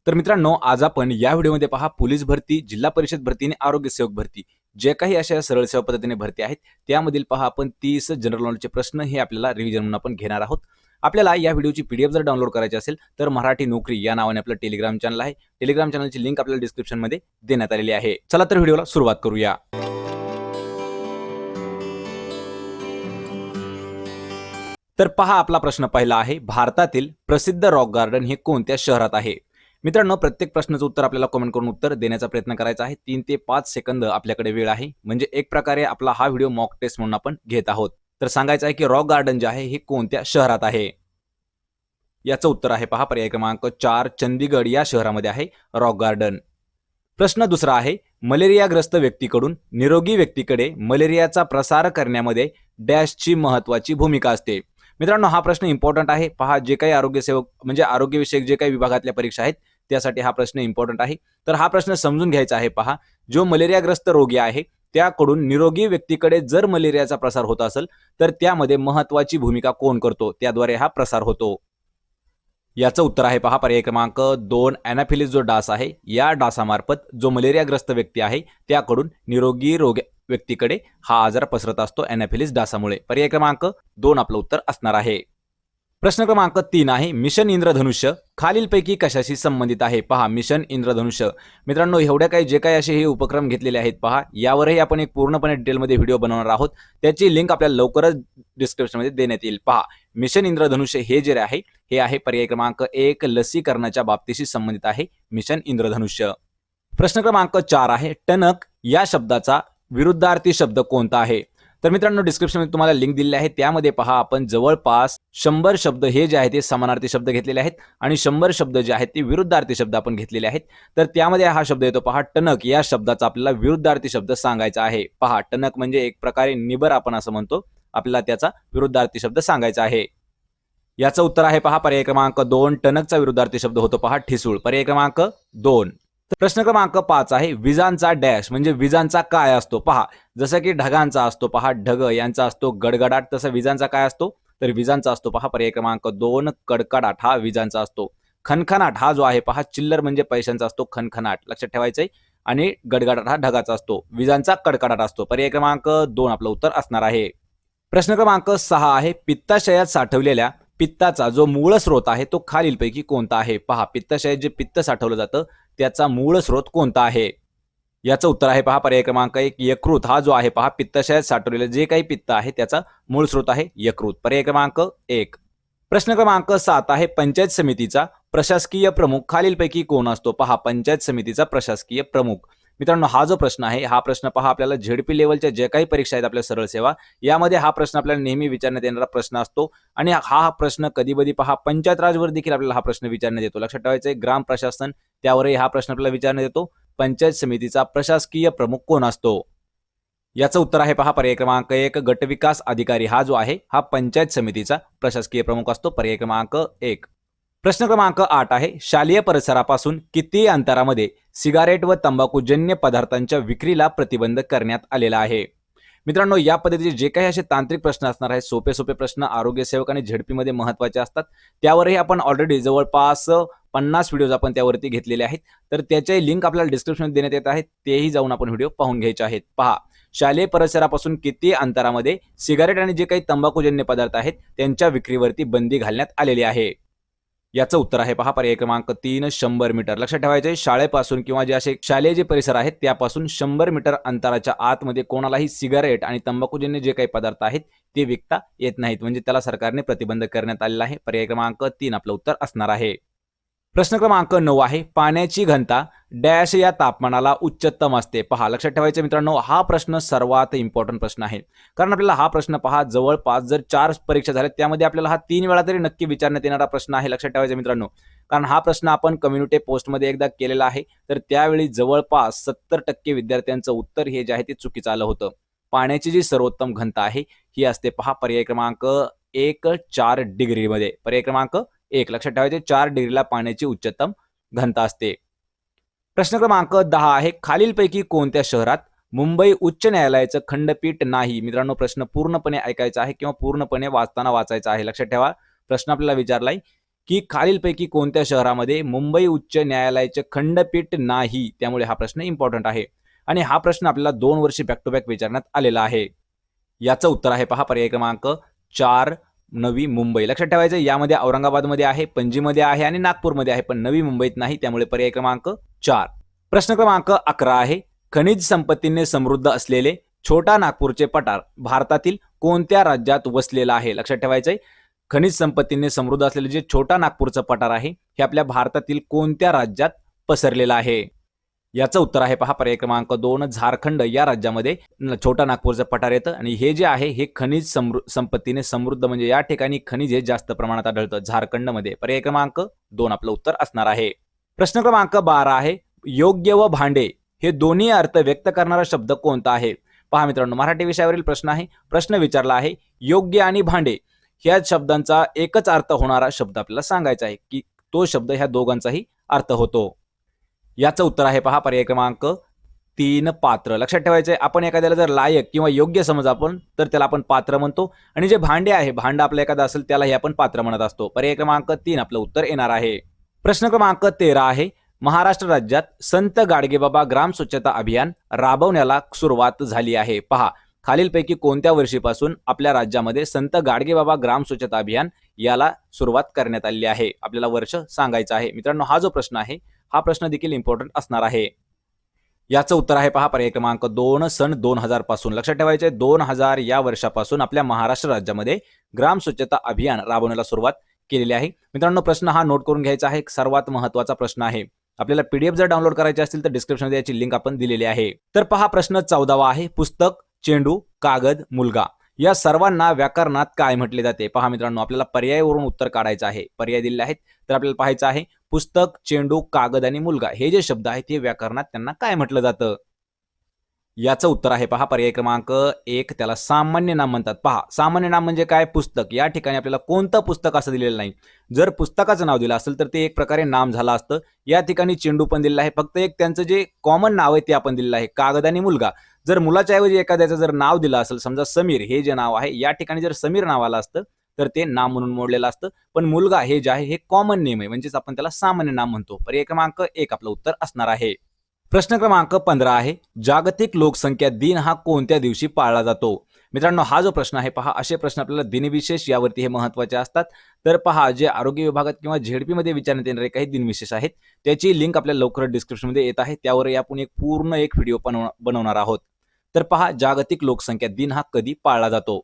तर मित्रांनो, आज आपण या व्हिडिओमध्ये पहा पोलीस भरती, जिल्हा परिषद भरती आणि आरोग्य सेवक भरती जे काही अशा सरळ सेवा पद्धतीने भरती आहेत त्यामधील पहा आपण 30 जनरल नॉलेजचे प्रश्न हे आपल्याला रिव्हिजन म्हणून आपण घेणार आहोत. आपल्याला या व्हिडिओची पीडीएफ जर डाउनलोड करायची असेल तर मराठी नोकरी या नावाने आपलं टेलिग्राम चॅनल आहे. टेलिग्राम चॅनलची लिंक आपल्याला डिस्क्रिप्शन मध्ये देण्यात आलेली आहे. चला तर व्हिडिओला सुरुवात करूया. तर पहा आपला प्रश्न पहिला आहे, भारतातील प्रसिद्ध रॉक गार्डन हे कोणत्या शहरात आहे? मित्रांनो, प्रत्येक प्रश्नाचं उत्तर आपल्याला कमेंट करून उत्तर देण्याचा प्रयत्न करायचा आहे. 3 ते 5 सेकंद आपल्याकडे वेळ आहे. म्हणजे एक प्रकारे आपला हा व्हिडिओ मॉक टेस्ट म्हणून आपण घेत आहोत. तर सांगायचं आहे की रॉक गार्डन जे आहे हे कोणत्या शहरात आहे? याचं उत्तर आहे पहा पर्याय क्रमांक 4, चंदीगड या शहरामध्ये आहे रॉक गार्डन. प्रश्न दुसरा आहे, मलेरियाग्रस्त व्यक्तीकडून निरोगी व्यक्तीकडे मलेरियाचा प्रसार करण्यामध्ये डॅशची महत्वाची भूमिका असते. मित्रांनो, हा प्रश्न इम्पॉर्टंट आहे. पहा, जे काही आरोग्य सेवक म्हणजे आरोग्यविषयक जे काही विभागातल्या परीक्षा आहेत त्यासाठी हा प्रश्न इम्पॉर्टंट आहे. तर हा प्रश्न समजून घ्यायचा आहे. पहा, जो मलेरियाग्रस्त रोगी आहे त्याकडून निरोगी व्यक्तीकडे जर मलेरियाचा प्रसार होत असेल तर त्यामध्ये महत्वाची भूमिका कोण करतो? त्याद्वारे हा प्रसार होतो. याचं उत्तर आहे पहा पर्याय क्रमांक 2, एनाफिलिस जो डास आहे या डासामार्फत जो मलेरियाग्रस्त व्यक्ती आहे त्याकडून निरोगी व्यक्तीकडे हा आजार पसरत असतो एनाफिलिस डासामुळे. पर्याय क्रमांक 2 आपलं उत्तर असणार आहे. प्रश्न क्रमांक 3 आहे, मिशन इंद्रधनुष्य खालीलपैकी कशाशी संबंधित आहे? पहा, मिशन इंद्रधनुष्य. मित्रांनो, एवढ्या काही जे काही असे हे उपक्रम घेतलेले आहेत पहा, यावरही आपण एक पूर्णपणे डिटेलमध्ये व्हिडिओ बनवणार आहोत. त्याची लिंक आपल्याला लवकरच डिस्क्रिप्शनमध्ये देण्यात येईल. पहा, मिशन इंद्रधनुष्य हे जे आहे हे आहे पर्याय क्रमांक 1, लसीकरणाच्या बाबतीशी संबंधित आहे मिशन इंद्रधनुष्य. प्रश्न क्रमांक 4 आहे, टणक या शब्दाचा विरुद्धार्थी शब्द कोणता आहे? तर मित्रांनो, डिस्क्रिप्शनमध्ये तुम्हाला लिंक दिलेली आहे. त्यामध्ये पहा आपण जवळपास 100 शब्द हे जे आहेत ते समानार्थी शब्द घेतलेले आहेत आणि 100 शब्द जे आहेत ते विरुद्धार्थी शब्द आपण घेतलेले आहेत. तर त्यामध्ये हा शब्द येतो पहा, टणक या शब्दाचा आपल्याला विरुद्धार्थी शब्द सांगायचा आहे. पहा, टणक म्हणजे एक प्रकारे निबर आपण असं म्हणतो. आपल्याला त्याचा विरुद्धार्थी शब्द सांगायचा आहे. याचं उत्तर आहे पहा पर्याय क्रमांक 2, टणकचा विरुद्धार्थी शब्द होतो पहा ठिसूळ. पर्याय क्रमांक 2. प्रश्न क्रमांक 5 आहे, विजांचा डॅश म्हणजे विजांचा काय असतो? पहा, जसं की ढगांचा असतो पहा, ढग यांचा असतो गडगडाट, तसं विजांचा काय असतो? तर विजांचा असतो पहा पर्याय क्रमांक 2, कडकडाट हा विजांचा असतो. खनखनाट हा जो आहे पहा, चिल्लर म्हणजे पैशांचा असतो खनखनाट, लक्षात ठेवायचंय. आणि गडगडाट हा ढगाचा असतो. विजांचा कडकडाट असतो. पर्याय क्रमांक 2 आपलं उत्तर असणार आहे. प्रश्न क्रमांक 6 आहे, पित्ताशयात साठवलेल्या पित्ताचा जो मूळ स्रोत आहे तो खालीलपैकी कोणता आहे? पहा, पित्ताशयात जे पित्त साठवलं जातं त्याचा मूळ स्रोत कोणता आहे? याचं उत्तर आहे पहा पर्याय क्रमांक 1, यकृत हा जो आहे पहा, पित्ताशयात साठवलेलं जे काही पित्त आहे त्याचा मूळ स्रोत आहे यकृत. पर्याय क्रमांक 1. प्रश्न क्रमांक 7 आहे, पंचायत समितीचा प्रशासकीय प्रमुख खालीलपैकी कोण असतो? पहा, पंचायत समितीचा प्रशासकीय प्रमुख. मित्रांनो, हा जो प्रश्न आहे हा प्रश्न पहा आपल्याला झेडपी लेवलच्या जे काही परीक्षा आहेत आपल्या सरळ सेवा यामध्ये हा प्रश्न आपल्याला नेहमी विचारण्यात येणारा प्रश्न असतो. आणि हा प्रश्न कधी कधी पहा पंचायत राजवर देखील आपल्याला हा प्रश्न विचारण्यात येतो. लक्षात ठेवायचं, ग्राम प्रशासन त्यावरही हा प्रश्न आपल्याला विचारण्यात येतो. पंचायत समितीचा प्रशासकीय प्रमुख कोण असतो? याचं उत्तर आहे पहा पर्याय क्रमांक 1, गटविकास अधिकारी हा जो आहे हा पंचायत समितीचा प्रशासकीय प्रमुख असतो. पर्याय क्रमांक 1. प्रश्न क्रमांक 8 आहे, शालेय परिसरापासून किती अंतरामध्ये सिगारेट व तंबाखूजन्य पदार्थांच्या विक्रीला प्रतिबंध करण्यात आलेला आहे? मित्रांनो, या पद्धतीचे जे काही असे तांत्रिक प्रश्न असणार आहेत, सोपे सोपे प्रश्न आरोग्य सेवक आणि झेडपीमध्ये महत्त्वाचे असतात. त्यावरही आपण ऑलरेडी जवळपास 50 व्हिडिओज आपण त्यावरती घेतलेले आहेत. तर त्याचे लिंक आपल्याला डिस्क्रिप्शनमध्ये देण्यात येत आहेत. तेही जाऊन आपण व्हिडिओ पाहून घ्यायचे आहेत. पहा, शालेय परिसरापासून किती अंतरामध्ये सिगारेट आणि जे काही तंबाखूजन्य पदार्थ आहेत त्यांच्या विक्रीवरती बंदी घालण्यात आलेली आहे? याचं उत्तर आहे पहा पर्याय क्रमांक 3, 100 मीटर. लक्षात ठेवायचे, शाळेपासून किंवा जे असे शालेय जे परिसर आहेत त्यापासून 100 मीटर अंतराच्या आतमध्ये कोणालाही सिगारेट आणि तंबाखूजन्य जे काही पदार्थ आहेत ते विकता येत नाहीत. म्हणजे त्याला सरकारने प्रतिबंध करण्यात आलेला आहे. पर्याय क्रमांक 3 आपलं उत्तर असणार आहे. प्रश्न क्रमांक 9 आहे, पाण्याची घनता डॅश या तापमानाला उच्चतम असते? पहा, लक्षात ठेवायचं मित्रांनो, हा प्रश्न सर्वात इम्पॉर्टंट प्रश्न आहे. कारण आपल्याला हा प्रश्न पहा जवळपास जर 4 परीक्षा झाल्या त्यामध्ये आपल्याला हा 3 वेळा तरी नक्की विचारण्यात येणारा प्रश्न आहे. लक्षात ठेवायचं मित्रांनो, कारण हा प्रश्न आपण कम्युनिटी पोस्टमध्ये एकदा केलेला आहे. तर त्यावेळी जवळपास 70% विद्यार्थ्यांचं उत्तर हे जे आहे ते चुकीचं आलं होतं. पाण्याची जी सर्वोत्तम घनता आहे ही असते पहा पर्याय क्रमांक 1, 4 डिग्रीमध्ये. पर्याय क्रमांक 1 लक्षात ठेवायचे, 4 डिग्रीला पाण्याची उच्चतम घनता असते. प्रश्न क्रमांक 10 आहे, खालीलपैकी कोणत्या शहरात मुंबई उच्च न्यायालयाचं खंडपीठ नाही? मित्रांनो, प्रश्न पूर्णपणे ऐकायचा आहे किंवा पूर्णपणे वाचताना वाचायचा आहे. लक्षात ठेवा, प्रश्न आपल्याला विचारलाय की खालीलपैकी कोणत्या शहरामध्ये मुंबई उच्च न्यायालयाचे खंडपीठ नाही? त्यामुळे हा प्रश्न इम्पॉर्टंट आहे आणि हा प्रश्न आपल्याला 2 वर्षी बॅक टू बॅक विचारण्यात आलेला आहे. याचं उत्तर आहे पहा पर्याय क्रमांक 4 नवी मुंबई. लक्षात ठेवायचं यामध्ये औरंगाबादमध्ये आहे, पणजीमध्ये आहे आणि नागपूरमध्ये आहे, पण नवी मुंबईत नाही. त्यामुळे पर्याय क्रमांक 4. प्रश्न क्रमांक 11 आहे. खनिज संपत्तीने समृद्ध असलेले छोटा नागपूरचे पठार भारतातील कोणत्या राज्यात वसलेलं आहे? लक्षात ठेवायचंय खनिज संपत्तीने समृद्ध असलेले जे छोटा नागपूरचं पठार आहे हे आपल्या भारतातील कोणत्या राज्यात पसरलेलं आहे? याचं उत्तर आहे पहा पर्याय क्रमांक 2 झारखंड या राज्यामध्ये छोटा नागपूरचं पठार येतं आणि हे जे आहे हे खनिज संपत्तीने समृद्ध म्हणजे या ठिकाणी खनिज हे जास्त प्रमाणात आढळतं झारखंडमध्ये. पर्याय क्रमांक 2 आपलं उत्तर असणार आहे. प्रश्न क्रमांक 12 आहे. योग्य व भांडे हे दोन्ही अर्थ व्यक्त करणारा शब्द कोणता आहे? पहा मित्रांनो मराठी विषयावरील प्रश्न आहे. प्रश्न विचारला आहे योग्य आणि भांडे ह्या शब्दांचा एकच अर्थ होणारा शब्द आपल्याला सांगायचा आहे की तो शब्द ह्या दोघांचाही अर्थ होतो. याचं उत्तर आहे पहा पर्याय क्रमांक 3 पात्र. लक्षात ठेवायचंय आपण एखाद्याला जर लायक किंवा योग्य समज आपण तर त्याला आपण पात्र म्हणतो आणि जे भांडे आहे भांड आपलं एखादं असेल त्यालाही आपण पात्र म्हणत असतो. पर्याय क्रमांक 3 आपलं उत्तर येणार आहे. प्रश्न क्रमांक 13 आहे. महाराष्ट्र राज्यात संत गाडगेबाबा ग्राम स्वच्छता अभियान राबवण्याला सुरुवात झाली आहे. पहा खालीलपैकी कोणत्या वर्षीपासून आपल्या राज्यामध्ये संत गाडगेबाबा ग्राम स्वच्छता अभियान याला सुरुवात करण्यात आली आहे? आपल्याला वर्ष सांगायचं आहे. मित्रांनो हा जो प्रश्न आहे हा प्रश्न देखील इम्पॉर्टंट असणार आहे. याचं उत्तर आहे पहा पर्याय क्रमांक 2 सन 2000 पासून. लक्षात ठेवायचे 2000 या वर्षापासून आपल्या महाराष्ट्र राज्यामध्ये ग्राम स्वच्छता अभियान राबवण्याला सुरुवात केलेली आहे. मित्रांनो प्रश्न हा नोट करून घ्यायचा आहे. सर्वात महत्त्वाचा प्रश्न आहे. आपल्याला पीडीएफ जर डाउनलोड करायची असेल तर डिस्क्रिप्शनमध्ये याची लिंक आपण दिलेली आहे. तर पहा प्रश्न 14वा आहे. पुस्तक, चेंडू, कागद, मुलगा या सर्वांना व्याकरणात काय म्हटले जाते? पहा मित्रांनो आपल्याला पर्यायावरून उत्तर काढायचं आहे. पर्याय दिलेले आहेत तर आपल्याला पाहायचं आहे पुस्तक, चेंडू, कागद आणि मुलगा हे जे शब्द आहेत ते व्याकरणात त्यांना काय म्हटलं जातं? याचं उत्तर आहे पहा पर्याय क्रमांक 1 त्याला सामान्य नाम म्हणतात. पहा सामान्य नाम म्हणजे काय? पुस्तक. या ठिकाणी आपल्याला कोणतं पुस्तक असं दिलेलं नाही. जर पुस्तकाचं नाव दिलं असेल तर ते एक प्रकारे नाम झालं असतं. या ठिकाणी चेंडू पण दिलेलं आहे. फक्त एक त्यांचं जे कॉमन नाव आहे ते आपण दिलेलं आहे. कागद आणि मुलगा जर मुलाच्या ऐवजी एखाद्याचं जर नाव दिलं असेल समजा समीर हे जे नाव आहे या ठिकाणी जर समीर नाव आलं असतं तर ते नाम म्हणून मोडलेलं असतं. पण मुलगा हे जे आहे हे कॉमन नेम आहे म्हणजेच आपण त्याला सामान्य नाम म्हणतो. पर्याय क्रमांक 1 आपलं उत्तर असणार आहे. प्रश्न क्रमांक 15 आहे. जागतिक लोकसंख्या दिन हा कोणत्या दिवशी पाळला जातो? मित्रांनो हा जो प्रश्न आहे पहा असे प्रश्न आपल्याला दिनविशेष यावरती हे महत्त्वाचे असतात. तर पहा जे आरोग्य विभागात किंवा झेडपीमध्ये विचारण्यात येणारे काही दिनविशेष आहेत त्याची लिंक आपल्याला लवकरच डिस्क्रिप्शनमध्ये येत आहे. त्यावर आपण पूर्ण एक व्हिडिओ बनवणार आहोत. तर पहा जागतिक लोकसंख्या दिन हा कधी पाळला जातो?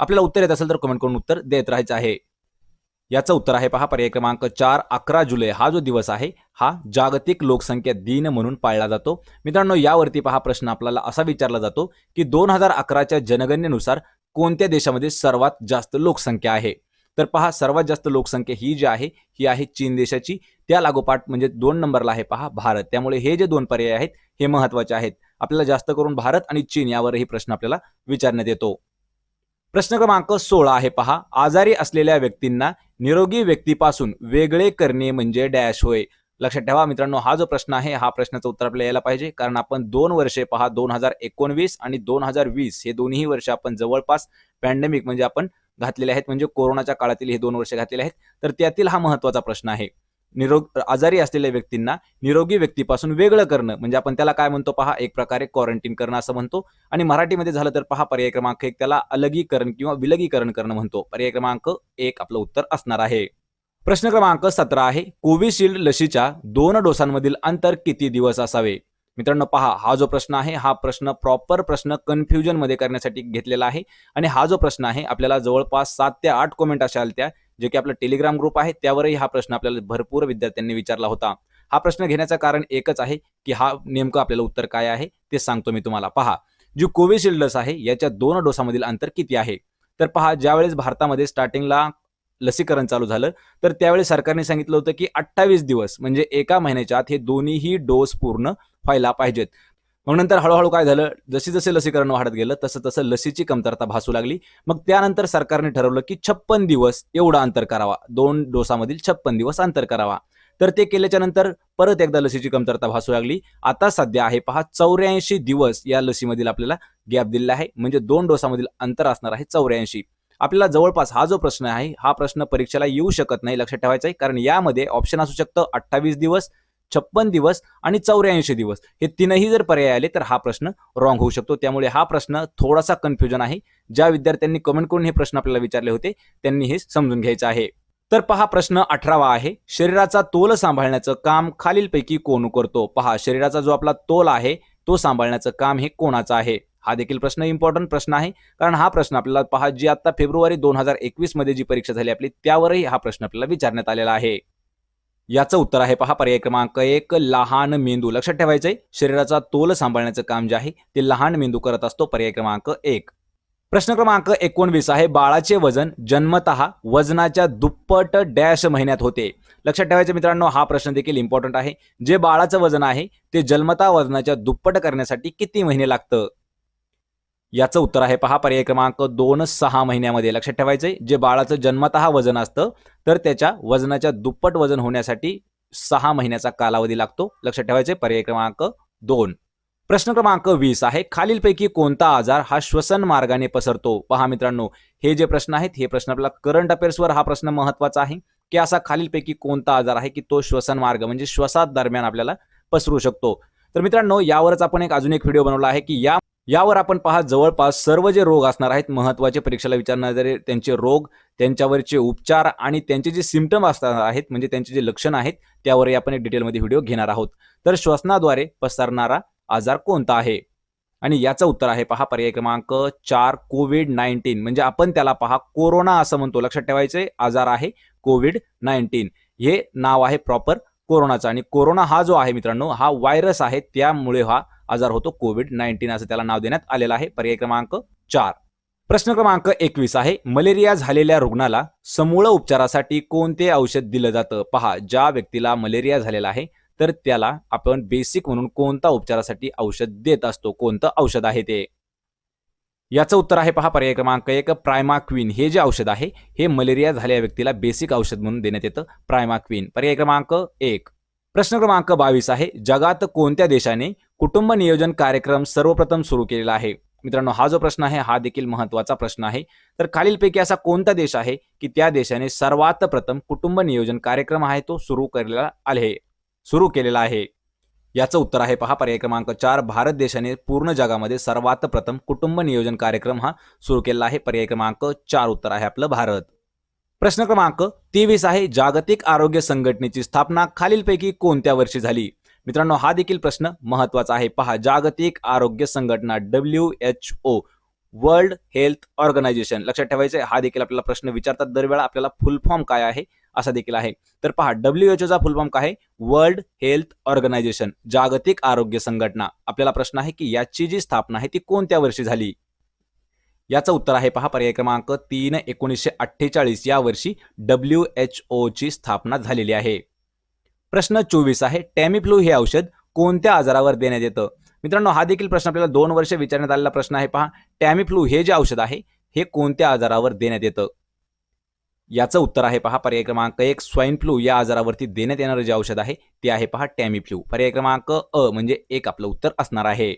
आपल्याला उत्तर येत असेल तर कमेंट करून उत्तर देत राहायचं आहे. याचं उत्तर आहे पहा पर्याय क्रमांक 4 11 जुलै हा जो दिवस आहे हा जागतिक लोकसंख्या दिन म्हणून पाळला जातो. मित्रांनो यावरती पहा प्रश्न आपल्याला असा विचारला जातो की 2011च्या जनगणनेनुसार कोणत्या देशामध्ये सर्वात जास्त लोकसंख्या आहे? तर पहा सर्वात जास्त लोकसंख्या ही जी आहे ही आहे चीन देशाची. त्या लागोपाठ म्हणजे 2 नंबरला आहे पहा भारत. त्यामुळे हे जे 2 पर्याय आहेत हे महत्त्वाचे आहेत. आपल्याला जास्त करून भारत आणि चीन यावरही प्रश्न आपल्याला विचारण्यात येतो. प्रश्न क्रमांक 16 आहे पहा. आजारी असलेल्या व्यक्तींना निरोगी व्यक्तीपासून वेगळे करणे म्हणजे डॅश होय. लक्षात ठेवा मित्रांनो हा जो प्रश्न आहे हा प्रश्नाचं उत्तर आपल्याला यायला पाहिजे कारण आपण 2 वर्षे पहा 2019 आणि 2020 हे दोन्ही वर्ष आपण जवळपास पॅन्डेमिक म्हणजे आपण घातलेले आहेत म्हणजे कोरोनाच्या काळातील हे 2 वर्ष घातलेले आहेत. तर त्यातील हा महत्त्वाचा प्रश्न आहे. आजारी असलेल्या व्यक्तींना निरोगी व्यक्तीपासून वेगळं करणं म्हणजे आपण त्याला काय म्हणतो पहा एक प्रकारे क्वारंटाईन करणं असं म्हणतो आणि मराठीमध्ये झालं तर पहा पर्याय क्रमांक 1 त्याला अलगीकरण किंवा विलगीकरण करणं म्हणतो. पर्याय क्रमांक 1 आपलं उत्तर असणार आहे. प्रश्न क्रमांक 17 आहे. कोविशिल्ड लसीच्या 2 डोसांमधील अंतर किती दिवस असावे? मित्रांनो पहा हा जो प्रश्न आहे हा प्रश्न प्रॉपर प्रश्न कन्फ्युजन मध्ये करण्यासाठी घेतलेला आहे आणि हा जो प्रश्न आहे आपल्याला जवळपास 7 ते 8 कमेंट अशा आल्या जे की आपला टेलिग्राम ग्रुप आहे त्यावरही हा प्रश्न आपल्याला भरपूर विद्यार्थ्यांनी विचारला होता. हा प्रश्न घेण्याचं कारण एकच आहे की हा नेमकं आपल्याला उत्तर काय आहे ते सांगतो मी तुम्हाला. पहा जी कोविशिल्ड लस आहे याच्या 2 डोसामधील अंतर किती आहे? तर पहा ज्यावेळेस भारतामध्ये स्टार्टिंगला लसीकरण चालू झालं तर त्यावेळी सरकारने सांगितलं होतं की 28 दिवस म्हणजे एका महिन्याच्या आत हे दोन्हीही डोस पूर्ण व्हायला पाहिजेत. मग नंतर हळूहळू काय झालं जसे जसे लसीकरण वाढत गेलं तसं तसं लसीची कमतरता भासू लागली. मग त्यानंतर सरकारने ठरवलं की 56 दिवस एवढा अंतर करावा 2 डोसामधील 56 दिवस अंतर करावा. तर ते केल्याच्या नंतर परत एकदा लसीची कमतरता भासू लागली. आता सध्या आहे पहा 84 दिवस या लसीमधील आपल्याला गॅप दिलेला आहे म्हणजे 2 डोसामधील अंतर असणार आहे 84. आपल्याला जवळपास हा जो प्रश्न आहे हा प्रश्न परीक्षेला येऊ शकत नाही, लक्षात ठेवायचं आहे. कारण यामध्ये ऑप्शन असू शकतं 28 दिवस, 56 दिवस आणि 84 दिवस. हे तीनही जर पर्याय आले तर हा प्रश्न रॉंग होऊ शकतो. त्यामुळे हा प्रश्न थोडासा कन्फ्युजन आहे. ज्या विद्यार्थ्यांनी कमेंट करून हे प्रश्न आपल्याला विचारले होते त्यांनी हे समजून घ्यायचं आहे. तर पहा प्रश्न 18वा आहे. शरीराचा तोल सांभाळण्याचं काम खालीलपैकी कोण करतो? पहा, शरीराचा जो आपला तोल आहे तो सांभाळण्याचं काम हे कोणाचं आहे? हा देखील प्रश्न इम्पॉर्टंट प्रश्न आहे. कारण हा प्रश्न आपल्याला पहा जी आता फेब्रुवारी 2021 मध्ये जी परीक्षा झाली आपली त्यावरही हा प्रश्न आपल्याला विचारण्यात आलेला आहे. याचं उत्तर आहे पहा पर्याय क्रमांक 1 लहान मेंदू. लक्षात ठेवायचं आहे शरीराचा तोल सांभाळण्याचं काम जे आहे ते लहान मेंदू करत असतो. पर्याय क्रमांक 1. प्रश्न क्रमांक 19 आहे. बाळाचे वजन जन्मतः वजनाच्या दुप्पट डॅश महिन्यात होते. लक्षात ठेवायचं मित्रांनो, हा प्रश्न देखील इम्पॉर्टंट आहे. जे बाळाचं वजन आहे ते जन्मतः वजनाच्या दुप्पट करण्यासाठी किती महिने लागतं? याचं उत्तर आहे पहा पर्याय क्रमांक 2 6 महिन्यामध्ये. लक्षात ठेवायचंय जे बाळाचं जन्मतः वजन असतं तर त्याच्या वजनाच्या दुप्पट वजन होण्यासाठी 6 महिन्याचा कालावधी लागतो. लक्षात ठेवायचे पर्याय क्रमांक 2. प्रश्न क्रमांक 20 आहे. खालीलपैकी कोणता आजार हा श्वसन मार्गाने पसरतो? पहा मित्रांनो, हे जे प्रश्न आहेत हे प्रश्न आपल्याला करंट अफेअर्सवर हा प्रश्न महत्वाचा आहे की असा खालीलपैकी कोणता आजार आहे की तो श्वसन मार्ग म्हणजे श्वासात दरम्यान आपल्याला पसरू शकतो. तर मित्रांनो, यावरच आपण अजून एक व्हिडिओ बनवला आहे की यावर आपण पहा जवळपास सर्व जे रोग असणार आहेत महत्त्वाचे परीक्षेला विचारणारे त्यांचे रोग, त्यांच्यावरचे उपचार आणि त्यांचे जे सिम्पटम असणार आहेत म्हणजे त्यांचे जे लक्षण आहेत त्यावरही आपण एक डिटेलमध्ये व्हिडिओ घेणार आहोत. तर श्वसनाद्वारे पसरणारा आजार कोणता आहे? आणि याचं उत्तर आहे पहा पर्याय क्रमांक 4 कोविड-19. म्हणजे आपण त्याला पहा कोरोना असं म्हणतो. लक्षात ठेवायचे आजार आहे कोविड-19. हे नाव आहे प्रॉपर कोरोनाचा. आणि कोरोना हा जो आहे मित्रांनो हा व्हायरस आहे त्यामुळे हा आजार होतो कोविड-19 असं त्याला नाव देण्यात आलेलं आहे. पर्याय क्रमांक 4. प्रश्न क्रमांक 21 आहे. मलेरिया झालेल्या रुग्णाला समूळ उपचारासाठी कोणते औषध दिलं जातं? पहा, ज्या व्यक्तीला मलेरिया झालेला आहे तर त्याला आपण बेसिक म्हणून कोणता उपचारासाठी औषध देत असतो? कोणतं औषध आहे ते? याचं उत्तर आहे पहा पर्याय क्रमांक 1 प्रायमाक्विन. हे जे औषध आहे हे मलेरिया झालेल्या व्यक्तीला बेसिक औषध म्हणून देण्यात येतं प्रायमाक्विन. पर्याय क्रमांक 1. प्रश्न क्रमांक 22 आहे. जगात कोणत्या देशाने कुटुंब नियोजन कार्यक्रम सर्वप्रथम सुरू केलेला आहे? मित्रांनो, हा जो प्रश्न आहे हा देखील महत्त्वाचा प्रश्न आहे. तर खालीलपैकी असा कोणता देश आहे की त्या देशाने सर्वात प्रथम कुटुंब नियोजन कार्यक्रम आहे तो सुरू केलेला आहे? याचं उत्तर आहे पहा पर्याय क्रमांक 4 भारत देशाने पूर्ण जगामध्ये सर्वात प्रथम कुटुंब नियोजन कार्यक्रम हा सुरू केलेला आहे. पर्याय क्रमांक 4 उत्तर आहे आपलं भारत. प्रश्न क्रमांक 23 आहे. जागतिक आरोग्य संघटनेची स्थापना खालीलपैकी कोणत्या वर्षी झाली? मित्रांनो, हा देखील प्रश्न महत्वाचा आहे. पहा, जागतिक आरोग्य संघटना WHO वर्ल्ड हेल्थ ऑर्गनायझेशन. लक्षात ठेवायचं हा देखील आपल्याला प्रश्न विचारतात दरवेळा. आपल्याला फुल फॉर्म काय आहे असा देखील आहे. तर पहा, WHO चा फुल फॉर्म काय आहे? वर्ल्ड हेल्थ ऑर्गनायझेशन, जागतिक आरोग्य संघटना. आपल्याला प्रश्न आहे की याची जी स्थापना आहे ती कोणत्या वर्षी झाली? याचं उत्तर आहे पहा पर्याय क्रमांक 3 1948 या वर्षी WHO ची स्थापना झालेली आहे. प्रश्न 24 आहे. टॅमीफ्लू हे औषध कोणत्या आजारावर देण्यात येतं? मित्रांनो, हा देखील प्रश्न आपल्याला 2 वर्ष विचारण्यात आलेला प्रश्न आहे. पहा, टॅमीफ्लू हे जे औषध आहे हे कोणत्या आजारावर देण्यात येतं? याचं उत्तर आहे पहा पर्याय क्रमांक 1 स्वाईन फ्लू या आजारावरती देण्यात येणारं जे औषध आहे ते आहे पहा टॅमीफ्लू. पर्याय क्रमांक म्हणजे 1 आपलं उत्तर असणार आहे.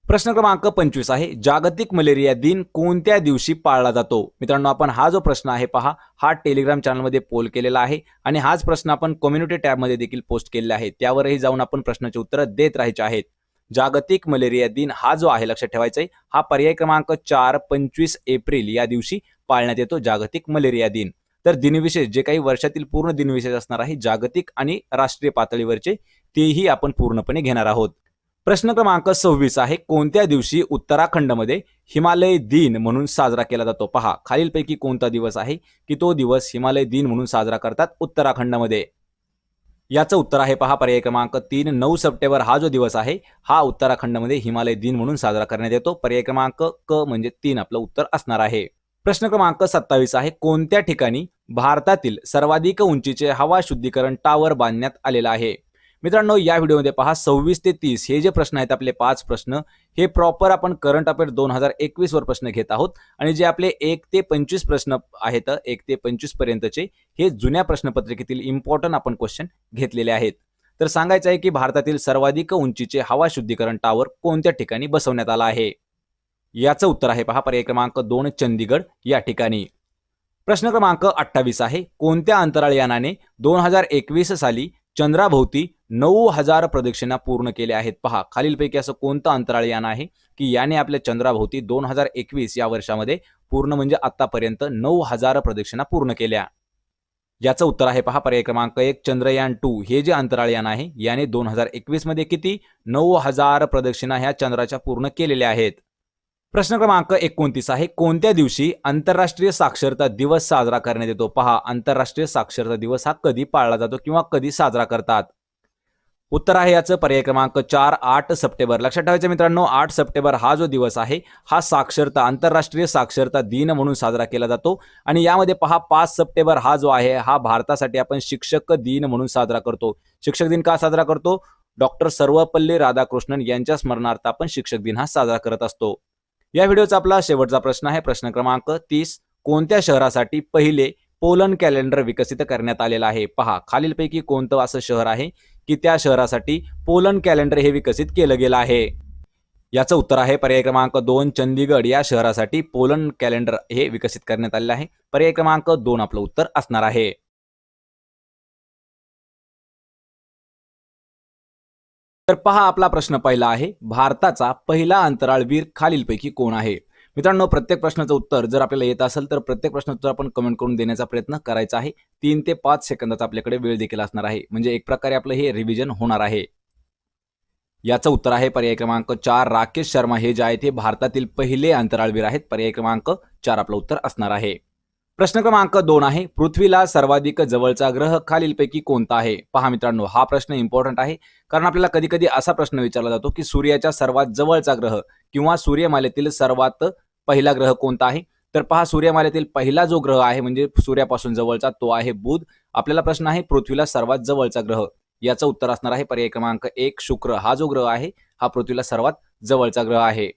प्रश्न क्रमांक 25 आहे. जागतिक मलेरिया दिन कोणत्या दिवशी पाळला जातो? मित्रांनो, आपण हा जो प्रश्न आहे पहा हा टेलिग्राम चॅनलमध्ये पोल केलेला आहे आणि हाच प्रश्न आपण कम्युनिटी टॅबमध्ये देखील पोस्ट केलेला आहे. त्यावरही जाऊन आपण प्रश्नाची उत्तरं देत राहायचे आहेत. जागतिक मलेरिया दिन हा जो आहे लक्षात ठेवायचा आहे हा पर्याय क्रमांक 4 25 एप्रिल या दिवशी पाळण्यात येतो जागतिक मलेरिया दिन. तर दिनविशेष जे काही वर्षातील पूर्ण दिनविशेष असणार आहे जागतिक आणि राष्ट्रीय पातळीवरचे तेही आपण पूर्णपणे घेणार आहोत. प्रश्न क्रमांक 26 आहे. कोणत्या दिवशी उत्तराखंडमध्ये हिमालय दिन म्हणून साजरा केला जातो? पहा, खालीलपैकी कोणता दिवस आहे की तो दिवस हिमालय दिन म्हणून साजरा करतात उत्तराखंडमध्ये? याचं उत्तर आहे पहा पर्याय क्रमांक 3 9 सप्टेंबर हा जो दिवस आहे हा उत्तराखंडमध्ये हिमालय दिन म्हणून साजरा करण्यात येतो. पर्याय क्रमांक म्हणजे 3 आपलं उत्तर असणार आहे. प्रश्न क्रमांक 27 आहे. कोणत्या ठिकाणी भारतातील सर्वाधिक उंचीचे हवा शुद्धीकरण टावर बांधण्यात आलेला आहे? मित्रांनो, या व्हिडिओमध्ये पहा 26 ते 30 हे जे प्रश्न आहेत आपले 5 प्रश्न हे प्रॉपर आपण करंट अफेअर 2021 वर प्रश्न घेत आहोत आणि जे आपले 1 ते 25 प्रश्न आहेत 1 ते 25 पर्यंतचे हे जुन्या प्रश्नपत्रिकेतील इम्पॉर्टंट आपण क्वेश्चन घेतलेले आहेत. तर सांगायचं आहे की भारतातील सर्वाधिक उंचीचे हवा शुद्धीकरण टावर कोणत्या ठिकाणी बसवण्यात आला आहे? याचं उत्तर आहे पहा पर्याय क्रमांक 2 चंदीगड या ठिकाणी. प्रश्न क्रमांक 28 आहे, कोणत्या अंतराळ यानाने 2021 साली चंद्राभोवती 9,000 प्रदक्षिणा पूर्ण केल्या आहेत? पहा, खालीलपैकी असं कोणतं अंतराळ यान आहे की याने आपल्या चंद्राभोवती 2021 या वर्षामध्ये पूर्ण म्हणजे आतापर्यंत 9,000 प्रदक्षिणा पूर्ण केल्या? याचं उत्तर आहे पहा पर्याय क्रमांक 1 चंद्रयान-2 हे जे अंतराळ यान आहे याने 2021 मध्ये किती 9,000 प्रदक्षिणा ह्या चंद्राच्या पूर्ण केलेल्या आहेत. प्रश्न क्रमांक 29 आहे, कोणत्या दिवशी आंतरराष्ट्रीय साक्षरता दिवस साजरा करण्यात येतो? पहा, आंतरराष्ट्रीय साक्षरता दिवस हा कधी पाळला जातो किंवा कधी साजरा करतात? उत्तर आहे याचं पर्याय क्रमांक 4 8 सप्टेंबर. लक्षात ठेवायचं मित्रांनो, 8 सप्टेंबर हा जो दिवस आहे हा साक्षरता आंतरराष्ट्रीय साक्षरता दिन म्हणून साजरा केला जातो. आणि यामध्ये पहा 5 सप्टेंबर हा जो आहे हा भारतासाठी आपण शिक्षक दिन म्हणून साजरा करतो. शिक्षक दिन का साजरा करतो? डॉक्टर सर्वपल्ली राधाकृष्णन यांच्या स्मरणार्थ आपण शिक्षक दिन हा साजरा करत असतो. या व्हिडिओचा आपला शेवटचा प्रश्न आहे, प्रश्न क्रमांक 30. कोणत्या शहरासाठी पहिले पोलन कॅलेंडर विकसित करण्यात आलेलं आहे? पहा, खालीलपैकी कोणतं असं शहर आहे की त्या शहरासाठी पोलन कॅलेंडर हे विकसित केलं गेलं आहे? याचं उत्तर आहे पर्याय क्रमांक 2 चंदीगड या शहरासाठी पोलन कॅलेंडर हे विकसित करण्यात आलेलं आहे. पर्याय क्रमांक 2 आपलं उत्तर असणार आहे. तर पहा, आपला प्रश्न पहिला आहे, भारताचा पहिला अंतराळवीर खालीलपैकी कोण आहे? मित्रांनो, प्रत्येक प्रश्नाचं उत्तर जर आपल्याला येत असेल तर प्रत्येक प्रश्नाचं उत्तर आपण कमेंट करून देण्याचा प्रयत्न करायचा आहे. 3 ते 5 सेकंदाचा आपल्याकडे वेळ देखील असणार आहे, म्हणजे एक प्रकारे आपलं हे रिव्हिजन होणार आहे. याचं उत्तर आहे पर्याय क्रमांक 4 राकेश शर्मा हे जे आहेत ते भारतातील पहिले अंतराळवीर आहेत. पर्याय क्रमांक 4 आपलं उत्तर असणार आहे. प्रश्न क्रमांक 2 आहे, पृथ्वीला सर्वाधिक जवळचा ग्रह खालीलपैकी कोणता आहे? पहा मित्रांनो, हा प्रश्न इम्पॉर्टंट आहे, कारण आपल्याला कधी कधी असा प्रश्न विचारला जातो की सूर्याच्या सर्वात जवळचा ग्रह किंवा सूर्यमालेतील सर्वात पहिला ग्रह कोणता आहे? तर पहा, सूर्यमालेतील पहिला जो ग्रह आहे म्हणजे सूर्यापासून जवळचा तो आहे बुध. आपल्याला प्रश्न आहे पृथ्वीला सर्वात जवळचा ग्रह. याचं उत्तर असणार आहे पर्याय क्रमांक 1 शुक्र. हा जो ग्रह आहे हा पृथ्वीला सर्वात जवळचा ग्रह आहे.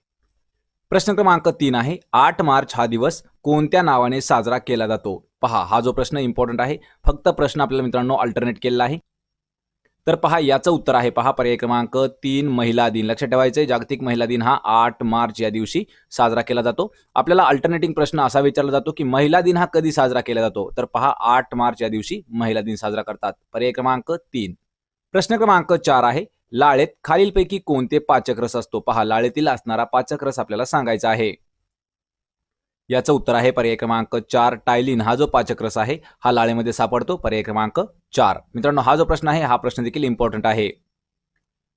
प्रश्न क्रमांक 3 आहे, 8 मार्च हा दिवस कोणत्या नावाने साजरा केला जातो? पहा, हा जो प्रश्न इम्पॉर्टंट आहे, फक्त प्रश्न आपल्याला मित्रांनो अल्टरनेट केलेला आहे. तर पहा, याचं उत्तर आहे पहा पर्याय क्रमांक 3 महिला दिन. लक्षात ठेवायचं, जागतिक महिला दिन हा 8 मार्च या दिवशी साजरा केला जातो. आपल्याला अल्टरनेटिंग प्रश्न असा विचारला जातो की महिला दिन हा कधी साजरा केला जातो? तर पहा, 8 मार्च या दिवशी महिला दिन साजरा करतात. पर्याय क्रमांक 3. प्रश्न क्रमांक 4 आहे, लाळेत खालीलपैकी कोणते पाचक रस असतो? पहा, लाळेतील असणारा पाचक रस आपल्याला सांगायचा आहे. याचं उत्तर आहे पर्याय क्रमांक 4 टायलिन. हा जो पाचक रस आहे हा लाळेमध्ये सापडतो. पर्याय क्रमांक 4. मित्रांनो, हा जो प्रश्न आहे हा प्रश्न देखील इम्पॉर्टंट आहे.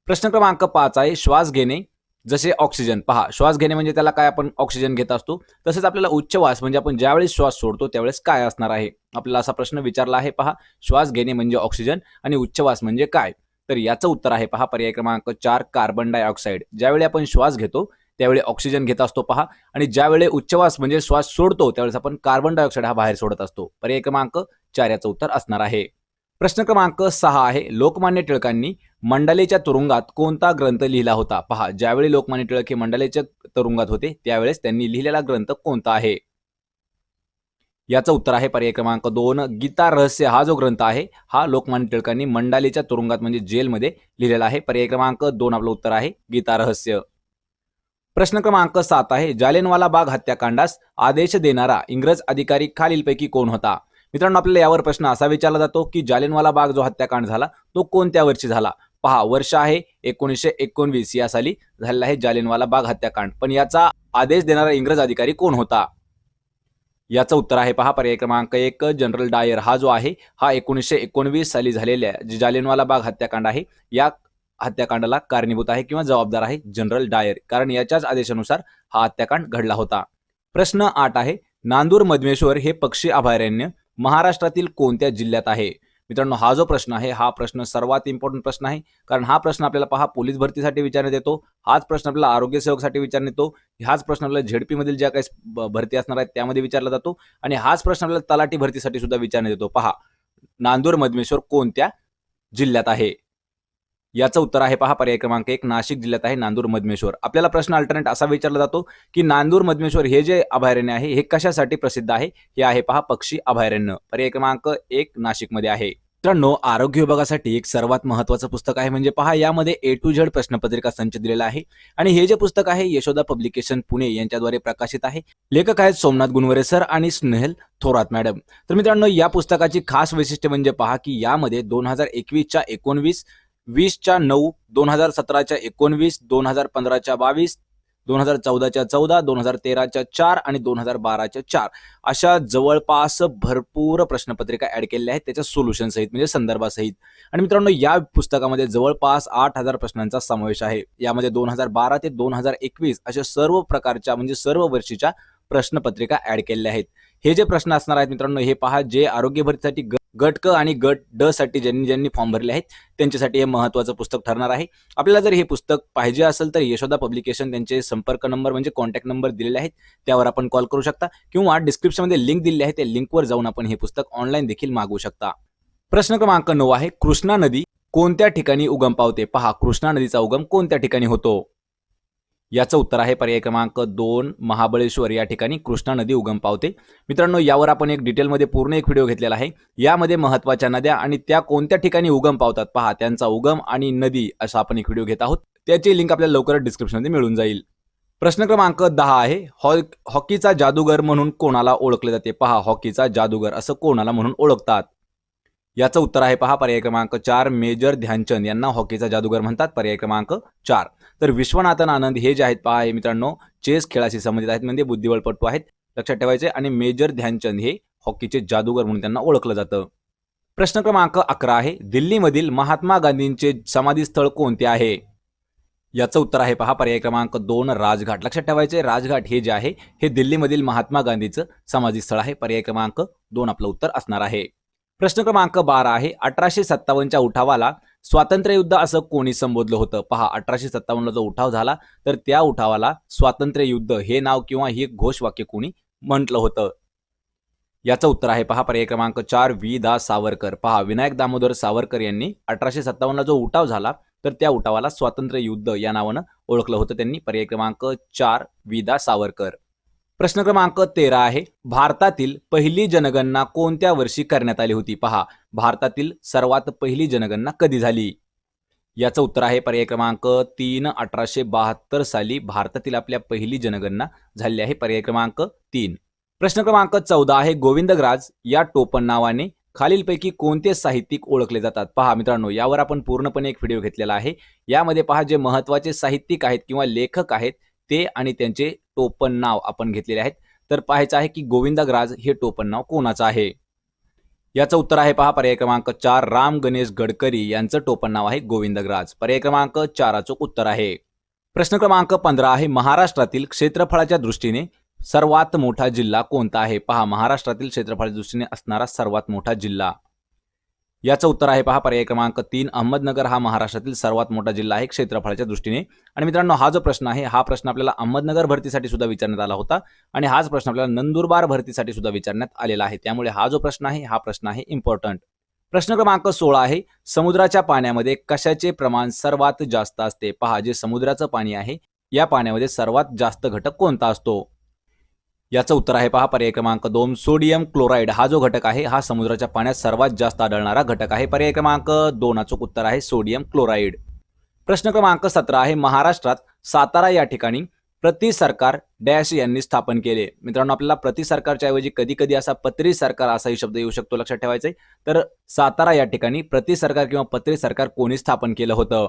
प्रश्न क्रमांक 5 आहे, श्वास घेणे जसे ऑक्सिजन. पहा, श्वास घेणे म्हणजे त्याला काय आपण ऑक्सिजन घेत असतो, तसंच आपल्याला उच्चवास म्हणजे आपण ज्यावेळेस श्वास सोडतो त्यावेळेस काय असणार आहे? आपल्याला असा प्रश्न विचारला आहे. पहा, श्वास घेणे म्हणजे ऑक्सिजन आणि उच्चवास म्हणजे काय? तर याचं उत्तर आहे पहा पर्याय क्रमांक 4 कार्बन डायऑक्साईड. ज्यावेळी आपण श्वास घेतो त्यावेळी ऑक्सिजन घेत असतो पहा, आणि ज्यावेळी उच्चवास म्हणजे श्वास सोडतो त्यावेळेस आपण कार्बन डायऑक्साईड हा बाहेर सोडत असतो. पर्याय क्रमांक 4 याचं उत्तर असणार आहे. प्रश्न क्रमांक 6 आहे, लोकमान्य टिळकांनी मंडालेच्या तुरुंगात कोणता ग्रंथ लिहिला होता? पहा, ज्यावेळी लोकमान्य टिळक हे मंडालेच्या तुरुंगात होते त्यावेळेस त्यांनी लिहिलेला ग्रंथ कोणता आहे? याचं उत्तर आहे पर्याय क्रमांक 2 गीता रहस्य. हा जो ग्रंथ आहे हा लोकमान्य टिळकांनी मंडालेच्या तुरुंगात म्हणजे जेलमध्ये लिहिलेला आहे. पर्याय क्रमांक 2 आपलं उत्तर आहे गीता रहस्य. प्रश्न क्रमांक 7 आहे, जालियनवाला बाग हत्याकांडास आदेश देणारा इंग्रज अधिकारी खालीलपैकी कोण होता? मित्रांनो, आपल्याला यावर प्रश्न असा विचारला जातो की जालियनवाला बाग जो हत्याकांड झाला तो कोणत्या वर्षी झाला? पहा, वर्ष आहे 1919 या साली झालेला आहे जालियनवाला बाग हत्याकांड. पण याचा आदेश देणारा इंग्रज अधिकारी कोण होता? याचं उत्तर आहे पहा पर्याय क्रमांक 1 जनरल डायर. हा जो आहे हा 1919 साली झालेल्या जे जालियनवाला बाग हत्याकांड आहे या हत्याकांडाला कारणीभूत आहे किंवा जबाबदार आहे जनरल डायर, कारण याच्याच आदेशानुसार हा हत्याकांड घडला होता. प्रश्न 8 आहे, नांदूर मधमेश्वर हे पक्षी अभयारण्य महाराष्ट्रातील कोणत्या जिल्ह्यात आहे? मित्रांनो, हा जो प्रश्न आहे हा प्रश्न सर्वात इम्पॉर्टंट प्रश्न आहे, कारण हा प्रश्न आपल्याला पहा पोलीस भरतीसाठी विचारण्यात येतो, हाच प्रश्न आपल्याला आरोग्य सेवकसाठी विचारण्यात येतो, हाच प्रश्न आपल्याला झेडपी मधील ज्या काही भरती असणार आहेत त्यामध्ये विचारला जातो, आणि हाच प्रश्न आपल्याला तलाठी भरतीसाठी सुद्धा विचारण्यात येतो. पहा, नांदूर मधमेश्वर कोणत्या जिल्ह्यात आहे? याचं उत्तर आहे पहा पर्याय क्रमांक 1 नाशिक जिल्ह्यात आहे नांदूर मधमेश्वर. आपल्याला प्रश्न अल्टरनेट असा विचारला जातो की नांदूर मधमेश्वर हे जे अभयारण्य आहे हे कशासाठी प्रसिद्ध आहे? हे आहे पहा पक्षी अभयारण्य. पर्याय क्रमांक 1 नाशिकमध्ये आहे. मित्रांनो, आरोग्य विभागासाठी एक सर्वात महत्त्वाचं पुस्तक आहे म्हणजे पहा, यामध्ये ए टू झेड प्रश्नपत्रिका संच दिलेला आहे आणि हे जे पुस्तक आहे यशोदा पब्लिकेशन पुणे यांच्याद्वारे प्रकाशित आहे. लेखक आहेत सोमनाथ गुणवरे सर आणि स्नेहल थोरात मॅडम. तर मित्रांनो, या पुस्तकाची खास वैशिष्ट्य म्हणजे पहा की यामध्ये 2021च्या 19, 20च्या 9, 2017च्या 19, 2015च्या 22, 2014च्या 14, 2013च्या 4 आणि 2012च्या 4 अशा जवळपास भरपूर प्रश्नपत्रिका ऍड केलेल्या आहेत त्याच्या सोल्युशन सहित म्हणजे संदर्भासहित. आणि मित्रांनो, या पुस्तकामध्ये जवळपास 8,000 प्रश्नांचा समावेश आहे. यामध्ये 2012 ते 2021 अशा सर्व प्रकारच्या म्हणजे सर्व वर्षीच्या प्रश्नपत्रिका ऍड केलेल्या आहेत. हे जे प्रश्न असणार आहेत मित्रांनो, हे पहा, जे आरोग्य भरतीसाठी गट क आणि गट ड साठी ज्यांनी फॉर्म भरले आहेत त्यांच्यासाठी हे महत्त्वाचं पुस्तक ठरणार आहे. आपल्याला जर हे पुस्तक पाहिजे असेल तर यशोदा पब्लिकेशन त्यांचे संपर्क नंबर म्हणजे कॉन्टॅक्ट नंबर दिलेले आहेत, त्यावर आपण कॉल करू शकता किंवा डिस्क्रिप्शनमध्ये लिंक दिली आहे त्या लिंकवर जाऊन आपण हे पुस्तक ऑनलाईन देखील मागवू शकता. प्रश्न क्रमांक 9 आहे, कृष्णा नदी कोणत्या ठिकाणी उगम पावते? पहा, कृष्णा नदीचा उगम कोणत्या ठिकाणी होतो? याचं उत्तर आहे पर्याय क्रमांक 2 महाबळेश्वर या ठिकाणी कृष्णा नदी उगम पावते. मित्रांनो, यावर आपण एक डिटेलमध्ये पूर्ण एक व्हिडिओ घेतलेला आहे. यामध्ये महत्त्वाच्या नद्या आणि त्या कोणत्या ठिकाणी उगम पावतात पहा, त्यांचा उगम आणि नदी असा आपण एक व्हिडिओ घेत आहोत. त्याची लिंक आपल्याला लवकरच डिस्क्रिप्शनमध्ये मिळून जाईल. प्रश्न क्रमांक 10 आहे, हॉकीचा जादूगर म्हणून कोणाला ओळखले जाते? पहा, हॉकीचा जादूगर असं कोणाला म्हणून ओळखतात? याचं उत्तर आहे पहा पर्याय क्रमांक 4 मेजर ध्यानचंद यांना हॉकीचा जादूगर म्हणतात. पर्याय क्रमांक 4. तर विश्वनाथन आनंद हे जे आहेत पहा, हे मित्रांनो चेस खेळाशी संबंधित आहेत म्हणजे बुद्धिबळपटू आहेत, लक्षात ठेवायचे. आणि मेजर ध्यानचंद हे हॉकीचे जादूगर म्हणून त्यांना ओळखलं जातं. प्रश्न क्रमांक 11 आहे, दिल्लीमधील महात्मा गांधींचे समाधीस्थळ कोणते आहे? याचं उत्तर आहे पहा पर्याय क्रमांक 2 राजघाट. लक्षात ठेवायचे, राजघाट हे जे आहे हे दिल्लीमधील महात्मा गांधीचं समाधीस्थळ आहे. पर्याय क्रमांक 2 आपलं उत्तर असणार आहे. प्रश्न क्रमांक 12 आहे, 1857च्या उठावाला स्वातंत्र्ययुद्ध असं कोणी संबोधलं होतं? पहा, 1857ला जो उठाव झाला तर त्या उठावाला स्वातंत्र्ययुद्ध हे नाव किंवा हे घोषवाक्य कोणी म्हटलं होतं? याचं उत्तर आहे पहा पर्याय क्रमांक 4 वि. दा. सावरकर. पहा, विनायक दामोदर सावरकर यांनी 1857ला जो उठाव झाला तर त्या उठावाला स्वातंत्र्ययुद्ध या नावानं ओळखलं होतं त्यांनी. पर्याय क्रमांक 4 वि. दा. सावरकर. प्रश्न क्रमांक 13 आहे, भारतातील पहिली जनगणना कोणत्या वर्षी करण्यात आली होती? पहा, भारतातील सर्वात पहिली जनगणना कधी झाली? याचं उत्तर आहे पर्याय क्रमांक 3 1872 साली भारतातील आपल्या पहिली जनगणना झाली आहे. पर्याय क्रमांक 3. प्रश्न क्रमांक 14 आहे, गोविंदराज या टोपण नावाने खालीलपैकी कोणते साहित्यिक ओळखले जातात? पहा मित्रांनो, यावर आपण पूर्णपणे एक व्हिडिओ घेतलेला आहे. यामध्ये पहा, जे महत्त्वाचे साहित्यिक आहेत किंवा लेखक आहेत ते आणि त्यांचे टोपण नाव आपण घेतलेले आहेत. तर पाहायचं आहे की गोविंदराज हे टोपण नाव कोणाचं आहे? याचं उत्तर आहे पहा पर्याय क्रमांक 4 राम गणेश गडकरी यांचं टोपण नाव आहे गोविंदराज. पर्याय क्रमांक 4 अचूक उत्तर आहे. प्रश्न क्रमांक 15 आहे, महाराष्ट्रातील क्षेत्रफळाच्या दृष्टीने सर्वात मोठा जिल्हा कोणता आहे? पहा, महाराष्ट्रातील क्षेत्रफळाच्या दृष्टीने असणारा सर्वात मोठा जिल्हा. याचं उत्तर आहे पहा पर्याय क्रमांक 3 अहमदनगर हा महाराष्ट्रातील सर्वात मोठा जिल्हा आहे क्षेत्रफळाच्या दृष्टीने. आणि मित्रांनो, हा जो प्रश्न आहे हा प्रश्न आपल्याला अहमदनगर भरतीसाठी सुद्धा विचारण्यात आला होता आणि हाच प्रश्न आपल्याला नंदुरबार भरतीसाठी सुद्धा विचारण्यात आलेला आहे. त्यामुळे हा जो प्रश्न आहे हा प्रश्न आहे इम्पॉर्टंट. प्रश्न क्रमांक 16 आहे, समुद्राच्या पाण्यामध्ये कशाचे प्रमाण सर्वात जास्त असते? पहा, जे समुद्राचं पाणी आहे या पाण्यामध्ये सर्वात जास्त घटक कोणता असतो? याचं उत्तर आहे पहा पर्याय क्रमांक 2 सोडियम क्लोराईड. हा जो घटक आहे हा समुद्राच्या पाण्यात सर्वात जास्त आढळणारा घटक आहे. पर्याय क्रमांक 2 अचूक उत्तर आहे सोडियम क्लोराईड. प्रश्न क्रमांक 17 आहे, महाराष्ट्रात सातारा या ठिकाणी प्रति सरकार डॅश यांनी स्थापन केले. मित्रांनो, आपल्याला प्रति सरकारच्या ऐवजी कधी कधी असा पत्री सरकार असाही शब्द येऊ शकतो, लक्षात ठेवायचा आहे. तर सातारा या ठिकाणी प्रति सरकार किंवा पत्री सरकार कोणी स्थापन केलं होतं?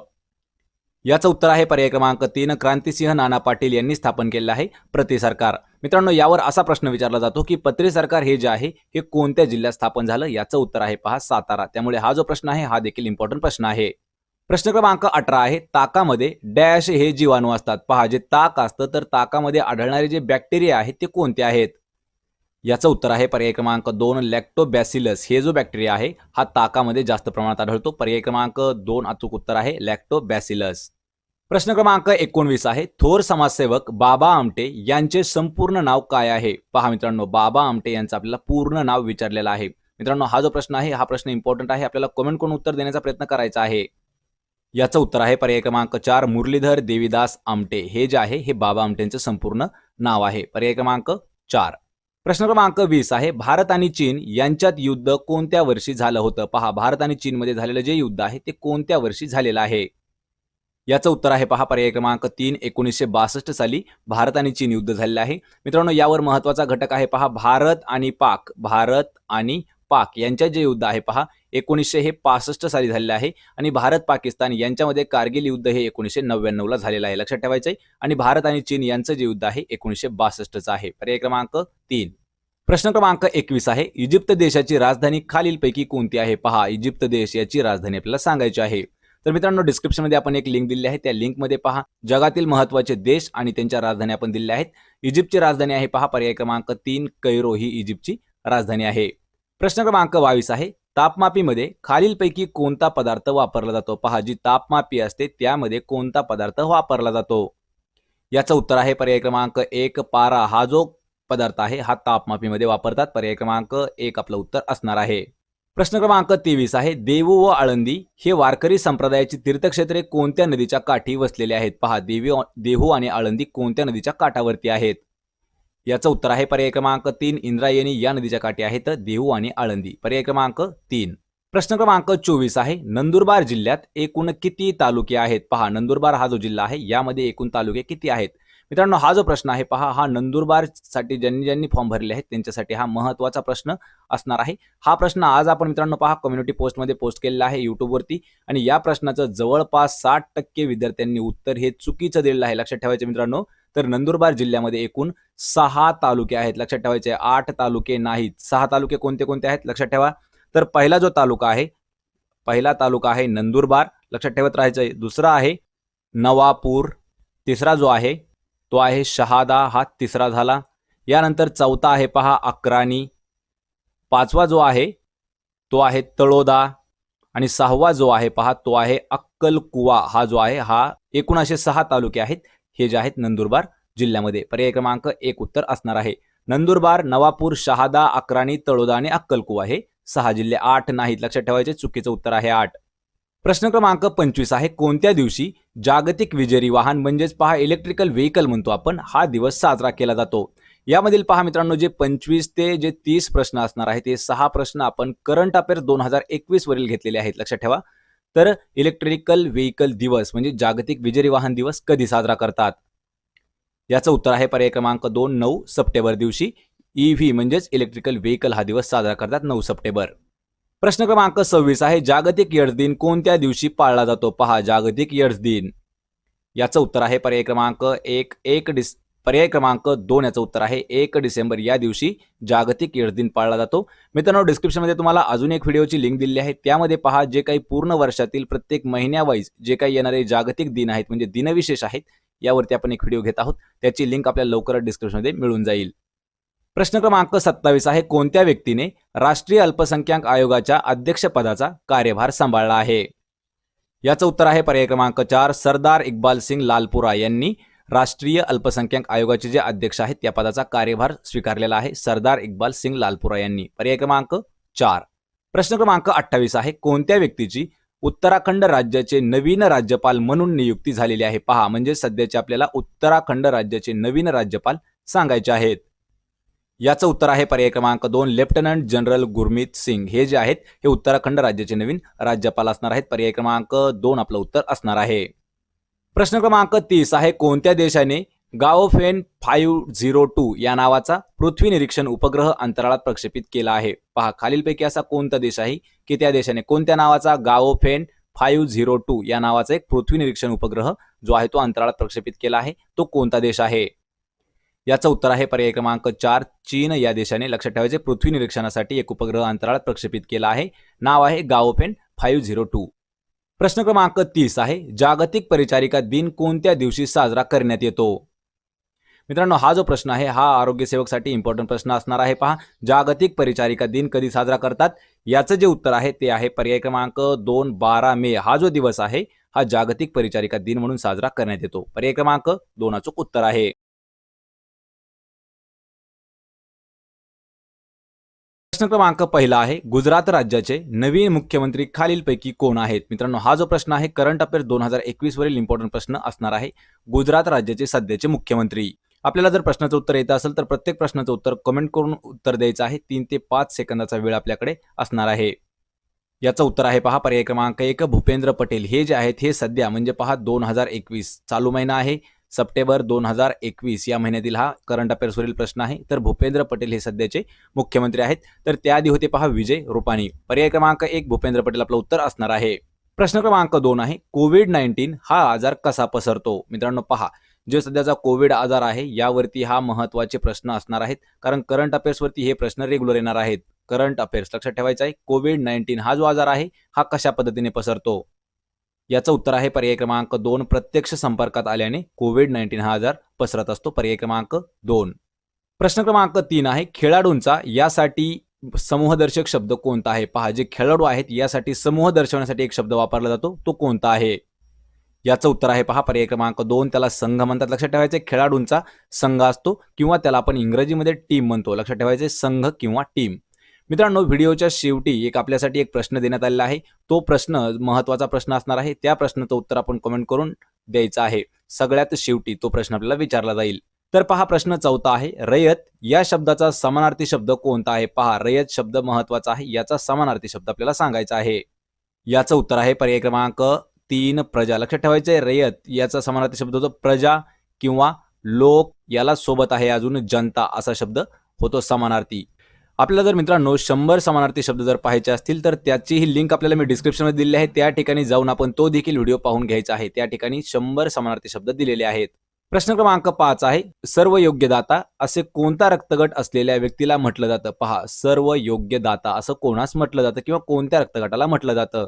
याचं उत्तर आहे पर्याय क्रमांक 3 क्रांतिसिंह नाना पाटील यांनी स्थापन केलेलं आहे प्रति सरकार. मित्रांनो, यावर असा प्रश्न विचारला जातो की पत्री सरकार हे जे आहे हे कोणत्या जिल्ह्यात स्थापन झालं? याचं उत्तर आहे पहा सातारा. त्यामुळे हा जो प्रश्न आहे हा देखील इम्पॉर्टंट प्रश्न आहे. प्रश्न क्रमांक 18 आहे, ताकामध्ये डॅश हे जीवाणू असतात. पहा, जे ताक असतं तर ताकामध्ये आढळणारे जे बॅक्टेरिया आहेत ते कोणते आहेत? याचं उत्तर आहे पर्याय क्रमांक 2 लॅक्टोबॅसिलस. हे जो बॅक्टेरिया आहे हा ताकामध्ये जास्त प्रमाणात आढळतो. पर्याय क्रमांक 2 अचूक उत्तर आहे लॅक्टोबॅसिलस. प्रश्न क्रमांक 19 आहे, थोर समाजसेवक बाबा आमटे यांचे संपूर्ण नाव काय आहे? पहा मित्रांनो, बाबा आमटे यांचं आपल्याला पूर्ण नाव विचारलेलं आहे. मित्रांनो, हा जो प्रश्न आहे हा प्रश्न इम्पॉर्टंट आहे. आपल्याला कमेंट करून उत्तर देण्याचा प्रयत्न करायचा आहे. याचं उत्तर आहे पर्याय क्रमांक 4 मुरलीधर देवीदास आमटे. हे जे आहे हे बाबा आमटेंचं संपूर्ण नाव आहे. पर्याय क्रमांक 4. प्रश्न क्रमांक 20 आहे, भारत आणि चीन यांच्यात युद्ध कोणत्या वर्षी झालं होतं? पहा, भारत आणि चीनमध्ये झालेलं जे युद्ध आहे ते कोणत्या वर्षी झालेलं आहे? याचं उत्तर आहे पहा पर्याय क्रमांक 3, 1962 साली भारत आणि चीन युद्ध झालेलं आहे. मित्रांनो, यावर महत्त्वाचा घटक आहे पहा, भारत आणि पाक यांच्यात जे युद्ध आहे पहा 1965 साली झालेलं आहे आणि भारत पाकिस्तान यांच्यामध्ये कारगिल युद्ध हे 1999 ला झालेलं आहे. लक्षात ठेवायचं आहे. आणि भारत आणि चीन यांचं जे युद्ध आहे 1962चं आहे. पर्याय क्रमांक 3. प्रश्न क्रमांक 21 आहे, इजिप्त देशाची राजधानी खालीलपैकी कोणती आहे? पहा, इजिप्त देश याची राजधानी आपल्याला सांगायची आहे. तर मित्रांनो, डिस्क्रिप्शनमध्ये आपण एक लिंक दिली आहे, त्या लिंकमध्ये पहा जगातील महत्त्वाचे देश आणि त्यांच्या राजधानी आपण दिलेल्या आहेत. इजिप्तची राजधानी आहे पहा पर्याय क्रमांक 3, कैरो ही इजिप्तची राजधानी आहे. प्रश्न क्रमांक 22 आहे, तापमापीमध्ये खालीलपैकी कोणता पदार्थ वापरला जातो? पहा, जी तापमापी असते त्यामध्ये कोणता पदार्थ वापरला जातो? याचं उत्तर आहे पर्याय क्रमांक 1, पारा. हा जो पदार्थ आहे हा तापमापीमध्ये वापरतात. पर्याय क्रमांक 1 आपलं उत्तर असणार आहे. प्रश्न क्रमांक 23 आहे, देहू व आळंदी हे वारकरी संप्रदायाची तीर्थक्षेत्रे कोणत्या नदीच्या काठी वसलेले आहेत? पहा, देहू आणि आळंदी कोणत्या नदीच्या काठावरती आहेत? याचं उत्तर आहे पर्याय क्रमांक 3, इंद्रायणी या नदीच्या काठी आहेत देहू आणि आळंदी. पर्याय क्रमांक 3. प्रश्न क्रमांक 24 आहे, नंदुरबार जिल्ह्यात एकूण किती तालुके आहेत? पहा, नंदुरबार हा जो जिल्हा आहे यामध्ये एकूण तालुके किती आहेत? मित्रांनो, हा जो प्रश्न आहे पहा, हा नंदुरबारसाठी ज्यांनी फॉर्म भरले आहेत त्यांच्यासाठी हा महत्त्वाचा प्रश्न असणार आहे. हा प्रश्न आज आपण मित्रांनो पहा कम्युनिटी पोस्टमध्ये पोस्ट केलेला आहे युट्यूबवरती आणि या प्रश्नाचं जवळपास 60% विद्यार्थ्यांनी उत्तर हे चुकीचं दिलेलं आहे. लक्षात ठेवायचं मित्रांनो, तर नंदुरबार जिल्ह्यामध्ये एकूण 6 तालुके आहेत. लक्षात ठेवायचे, 8 तालुके नाहीत. 6 तालुके कोणते कोणते आहेत लक्षात ठेवा. तर पहिला तालुका आहे नंदुरबार, लक्षात ठेवत राहायचं. दुसरा आहे नवापूर, तिसरा जो आहे तो आहे शहादा, हा तिसरा झाला. यानंतर चौथा आहे पहा अक्राणी, पाचवा जो आहे तो आहे तळोदा आणि सहावा जो आहे पहा तो आहे अक्कलकुवा. हा जो आहे हा एकूण असे 6 तालुके आहेत हे जे आहेत नंदुरबार जिल्ह्यामध्ये. पर्याय क्रमांक 1 उत्तर असणार आहे. नंदुरबार, नवापूर, शहादा, अक्राणी, तळोदा आणि अक्कलकुवा हे 6 जिल्हे. 8 नाहीत, लक्षात ठेवायचे. चुकीचं उत्तर आहे 8. प्रश्न क्रमांक 25 आहे, कोणत्या दिवशी जागतिक विजेरी वाहन म्हणजेच पहा इलेक्ट्रिकल व्हेकल म्हणतो आपण हा दिवस साजरा केला जातो? यामधील पहा मित्रांनो, जे 25 ते जे 30 प्रश्न असणार आहेत ते 6 प्रश्न आपण करंट अफेअर्स 2021 वरील घेतलेले आहेत. लक्षात ठेवा. तर इलेक्ट्रिकल व्हेकल दिवस म्हणजे जागतिक विजेरी वाहन दिवस कधी साजरा करतात? याचं उत्तर आहे पर्याय क्रमांक 2, 9 सप्टेंबर दिवशी. ईव्ही म्हणजेच इलेक्ट्रिकल व्हेकल हा दिवस साजरा करतात 9 सप्टेंबर. प्रश्न क्रमांक 26 आहे, जागतिक एड्स दिन कोणत्या दिवशी पाळला जातो? पहा, जागतिक एड्स दिन याचं उत्तर आहे पर्याय क्रमांक 1, पर्याय क्रमांक 2 याचं उत्तर आहे 1 डिसेंबर या दिवशी जागतिक एड्स दिन पाळला जातो. मित्रांनो, डिस्क्रिप्शनमध्ये तुम्हाला अजून एक व्हिडिओची लिंक दिलेली आहे. त्यामध्ये पहा जे काही पूर्ण वर्षातील प्रत्येक महिन्यावाईज जे काही येणारे जागतिक दिन आहेत म्हणजे दिनविशेष आहेत यावरती आपण एक व्हिडिओ घेत आहोत. त्याची लिंक आपल्याला लवकरच डिस्क्रिप्शनमध्ये मिळून जाईल. प्रश्न क्रमांक 27 आहे, कोणत्या व्यक्तीने राष्ट्रीय अल्पसंख्याक आयोगाच्या अध्यक्षपदाचा कार्यभार सांभाळला आहे? याचं उत्तर आहे पर्याय क्रमांक 4, सरदार इक्बाल सिंग लालपुरा यांनी राष्ट्रीय अल्पसंख्याक आयोगाचे जे अध्यक्ष आहेत त्या पदाचा कार्यभार स्वीकारलेला आहे सरदार इक्बाल सिंग लालपुरा यांनी. पर्याय क्रमांक 4. प्रश्न क्रमांक 28 आहे, कोणत्या व्यक्तीची उत्तराखंड राज्याचे नवीन राज्यपाल म्हणून नियुक्ती झालेली आहे? पहा, म्हणजे सध्याचे आपल्याला उत्तराखंड राज्याचे नवीन राज्यपाल सांगायचे आहेत. याचं उत्तर आहे पर्याय क्रमांक 2, लेफ्टनंट जनरल गुरमीत सिंग. हे जे आहेत हे उत्तराखंड राज्याचे नवीन राज्यपाल असणार आहेत. पर्याय क्रमांक 2 आपलं उत्तर असणार आहे. प्रश्न क्रमांक 30 आहे, कोणत्या देशाने गाओफेन 502 या नावाचा पृथ्वी निरीक्षण उपग्रह अंतराळात प्रक्षेपित केला आहे? पहा, खालीलपैकी असा कोणता देश आहे की त्या देशाने कोणत्या नावाचा गाओफेन 502 या नावाचा एक पृथ्वी निरीक्षण उपग्रह जो आहे तो अंतराळात प्रक्षेपित केला आहे? तो कोणता देश आहे? याचं उत्तर आहे पर्याय क्रमांक 4, चीन या देशाने लक्षात ठेवायचे पृथ्वी निरीक्षणासाठी एक उपग्रह अंतराळात प्रक्षेपित केला आहे. नाव आहे गाओफेन 502. प्रश्न क्रमांक 30 आहे, जागतिक परिचारिका दिन कोणत्या दिवशी साजरा करण्यात येतो? मित्रांनो, हा जो प्रश्न आहे हा आरोग्य सेवकसाठी इम्पॉर्टंट प्रश्न असणार आहे. पहा, जागतिक परिचारिका दिन कधी साजरा करतात? याचं जे उत्तर आहे ते आहे पर्याय क्रमांक 2, 12 मे. हा जो दिवस आहे हा जागतिक परिचारिका दिन म्हणून साजरा करण्यात येतो. पर्याय क्रमांक 2 अचूक उत्तर आहे. प्रश्न क्रमांक 1 आहे, गुजरात राज्याचे नवीन मुख्यमंत्री खालीलपैकी कोण आहेत? मित्रांनो, हा जो प्रश्न आहे करंट अफेअर्स 2021 वरील इम्पॉर्टंट प्रश्न असणार आहे. गुजरात राज्याचे सध्याचे मुख्यमंत्री आपल्याला जर प्रश्नाचं उत्तर येत असेल तर प्रत्येक प्रश्नाचं उत्तर कमेंट करून उत्तर द्यायचं आहे. 3 ते 5 सेकंदाचा वेळ आपल्याकडे असणार आहे. याचं उत्तर आहे पहा पर्याय क्रमांक 1 भूपेंद्र पटेल. हे जे आहेत हे सध्या म्हणजे पहा 2021 चालू महिना आहे. सप्टेंबर 2021 या महिन्यातील हा करंट अफेअर्सवरील प्रश्न आहे. तर भूपेंद्र पटेल हे सध्याचे मुख्यमंत्री आहेत. तर त्याआधी होते पहा विजय रुपाणी. पर्याय क्रमांक 1 भूपेंद्र पटेल आपलं उत्तर असणार आहे. प्रश्न क्रमांक 2 आहे कोविड-19 हा आजार कसा पसरतो? मित्रांनो पहा, जो सध्याचा कोविड आजार आहे यावरती हा महत्त्वाचे प्रश्न असणार आहेत. कारण करंट अफेअर्सवरती हे प्रश्न रेग्युलर येणार आहेत. करंट अफेअर्स लक्षात ठेवायचं आहे. कोविड-19 हा जो आजार आहे हा कशा पद्धतीने पसरतो? याचं उत्तर आहे पर्याय क्रमांक 2 प्रत्यक्ष संपर्कात आल्याने कोविड-19 हा आजार पसरत असतो. पर्याय क्रमांक 2. प्रश्न क्रमांक 3 आहे खेळाडूंचा यासाठी समूहदर्शक शब्द कोणता आहे? पहा, जे खेळाडू आहेत यासाठी समूह दर्शवण्यासाठी एक शब्द वापरला जातो, तो कोणता आहे? याचं उत्तर आहे पहा पर्याय क्रमांक 2 त्याला संघ म्हणतात. लक्षात ठेवायचे खेळाडूंचा संघ असतो किंवा त्याला आपण इंग्रजीमध्ये टीम म्हणतो. लक्षात ठेवायचे संघ किंवा टीम. मित्रांनो व्हिडिओच्या शेवटी आपल्यासाठी एक प्रश्न देण्यात आलेला आहे. तो प्रश्न महत्त्वाचा प्रश्न असणार आहे. त्या प्रश्नाचं उत्तर आपण कमेंट करून द्यायचं आहे. सगळ्यात शेवटी तो प्रश्न आपल्याला विचारला जाईल. तर पहा प्रश्न 4 आहे रयत या शब्दाचा समानार्थी शब्द कोणता आहे? पहा, रयत शब्द महत्त्वाचा आहे. याचा समानार्थी शब्द आपल्याला सांगायचा आहे. याचं उत्तर आहे पर्याय क्रमांक 3 प्रजा. लक्षात ठेवायचे रयत याचा समानार्थी शब्द होतो प्रजा किंवा लोक. याला सोबत आहे अजून जनता असा शब्द होतो समानार्थी. आपल्याला जर मित्रांनो 100 समानार्थी शब्द जर पाहायचे असतील तर त्याचीही लिंक आपल्याला मी डिस्क्रिप्शनमध्ये दिलेली आहे. त्या ठिकाणी जाऊन आपण तो देखील व्हिडिओ पाहून घ्यायचा आहे. त्या ठिकाणी 100 समानार्थी शब्द दिलेले आहेत. प्रश्न क्रमांक 5 आहे सर्व योग्य दाता असे कोणता रक्तगट असलेल्या व्यक्तीला म्हटलं जातं? पहा, सर्व योग्य दाता असं कोणास म्हटलं जातं किंवा कोणत्या रक्तगटाला म्हटलं जातं?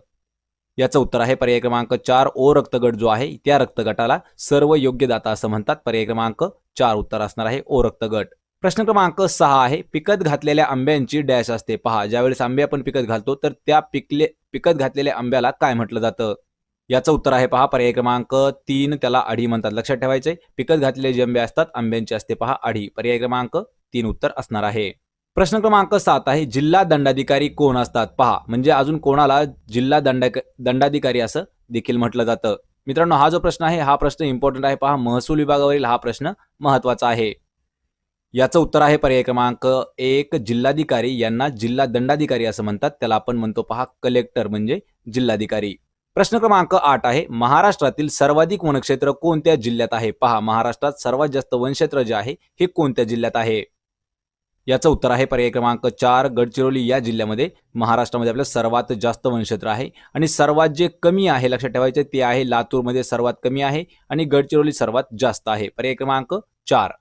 याचं उत्तर आहे पर्याय क्रमांक 4 ओ रक्तगट जो आहे त्या रक्तगटाला सर्व योग्य दाता असं म्हणतात. पर्याय क्रमांक 4 उत्तर असणार आहे ओ रक्तगट. प्रश्न क्रमांक 6 आहे पिकत घातलेल्या आंब्यांची डॅश असते. पहा, ज्यावेळेस आंबे आपण पिकत घालतो तर त्या पिकत घातलेल्या आंब्याला काय म्हटलं जातं? याचं उत्तर आहे पहा पर्याय क्रमांक 3 त्याला आढी म्हणतात. लक्षात ठेवायचे पिकत घातलेले जे आंबे असतात आंब्यांची असते पहा आढी. पर्याय क्रमांक 3 उत्तर असणार आहे. प्रश्न क्रमांक 7 आहे जिल्हा दंडाधिकारी कोण असतात? पहा, म्हणजे अजून कोणाला जिल्हा दंडाधिकारी असं देखील म्हटलं जातं. मित्रांनो हा जो प्रश्न आहे हा प्रश्न इम्पॉर्टंट आहे. पहा, महसूल विभागावरील हा प्रश्न महत्त्वाचा आहे. याचं उत्तर आहे पर्याय क्रमांक 1 जिल्हाधिकारी यांना जिल्हा दंडाधिकारी असं म्हणतात. त्याला आपण म्हणतो पहा कलेक्टर म्हणजे जिल्हाधिकारी. प्रश्न क्रमांक 8 आहे महाराष्ट्रातील सर्वाधिक वनक्षेत्र कोणत्या जिल्ह्यात आहे? पहा, महाराष्ट्रात सर्वात जास्त वनक्षेत्र जे आहे हे कोणत्या जिल्ह्यात आहे? याचं उत्तर आहे पर्याय क्रमांक 4 गडचिरोली या जिल्ह्यामध्ये महाराष्ट्रामध्ये आपलं सर्वात जास्त वनक्षेत्र आहे. आणि सर्वात जे कमी आहे लक्षात ठेवायचे ते आहे लातूरमध्ये सर्वात कमी आहे आणि गडचिरोली सर्वात जास्त आहे. पर्याय क्रमांक 4.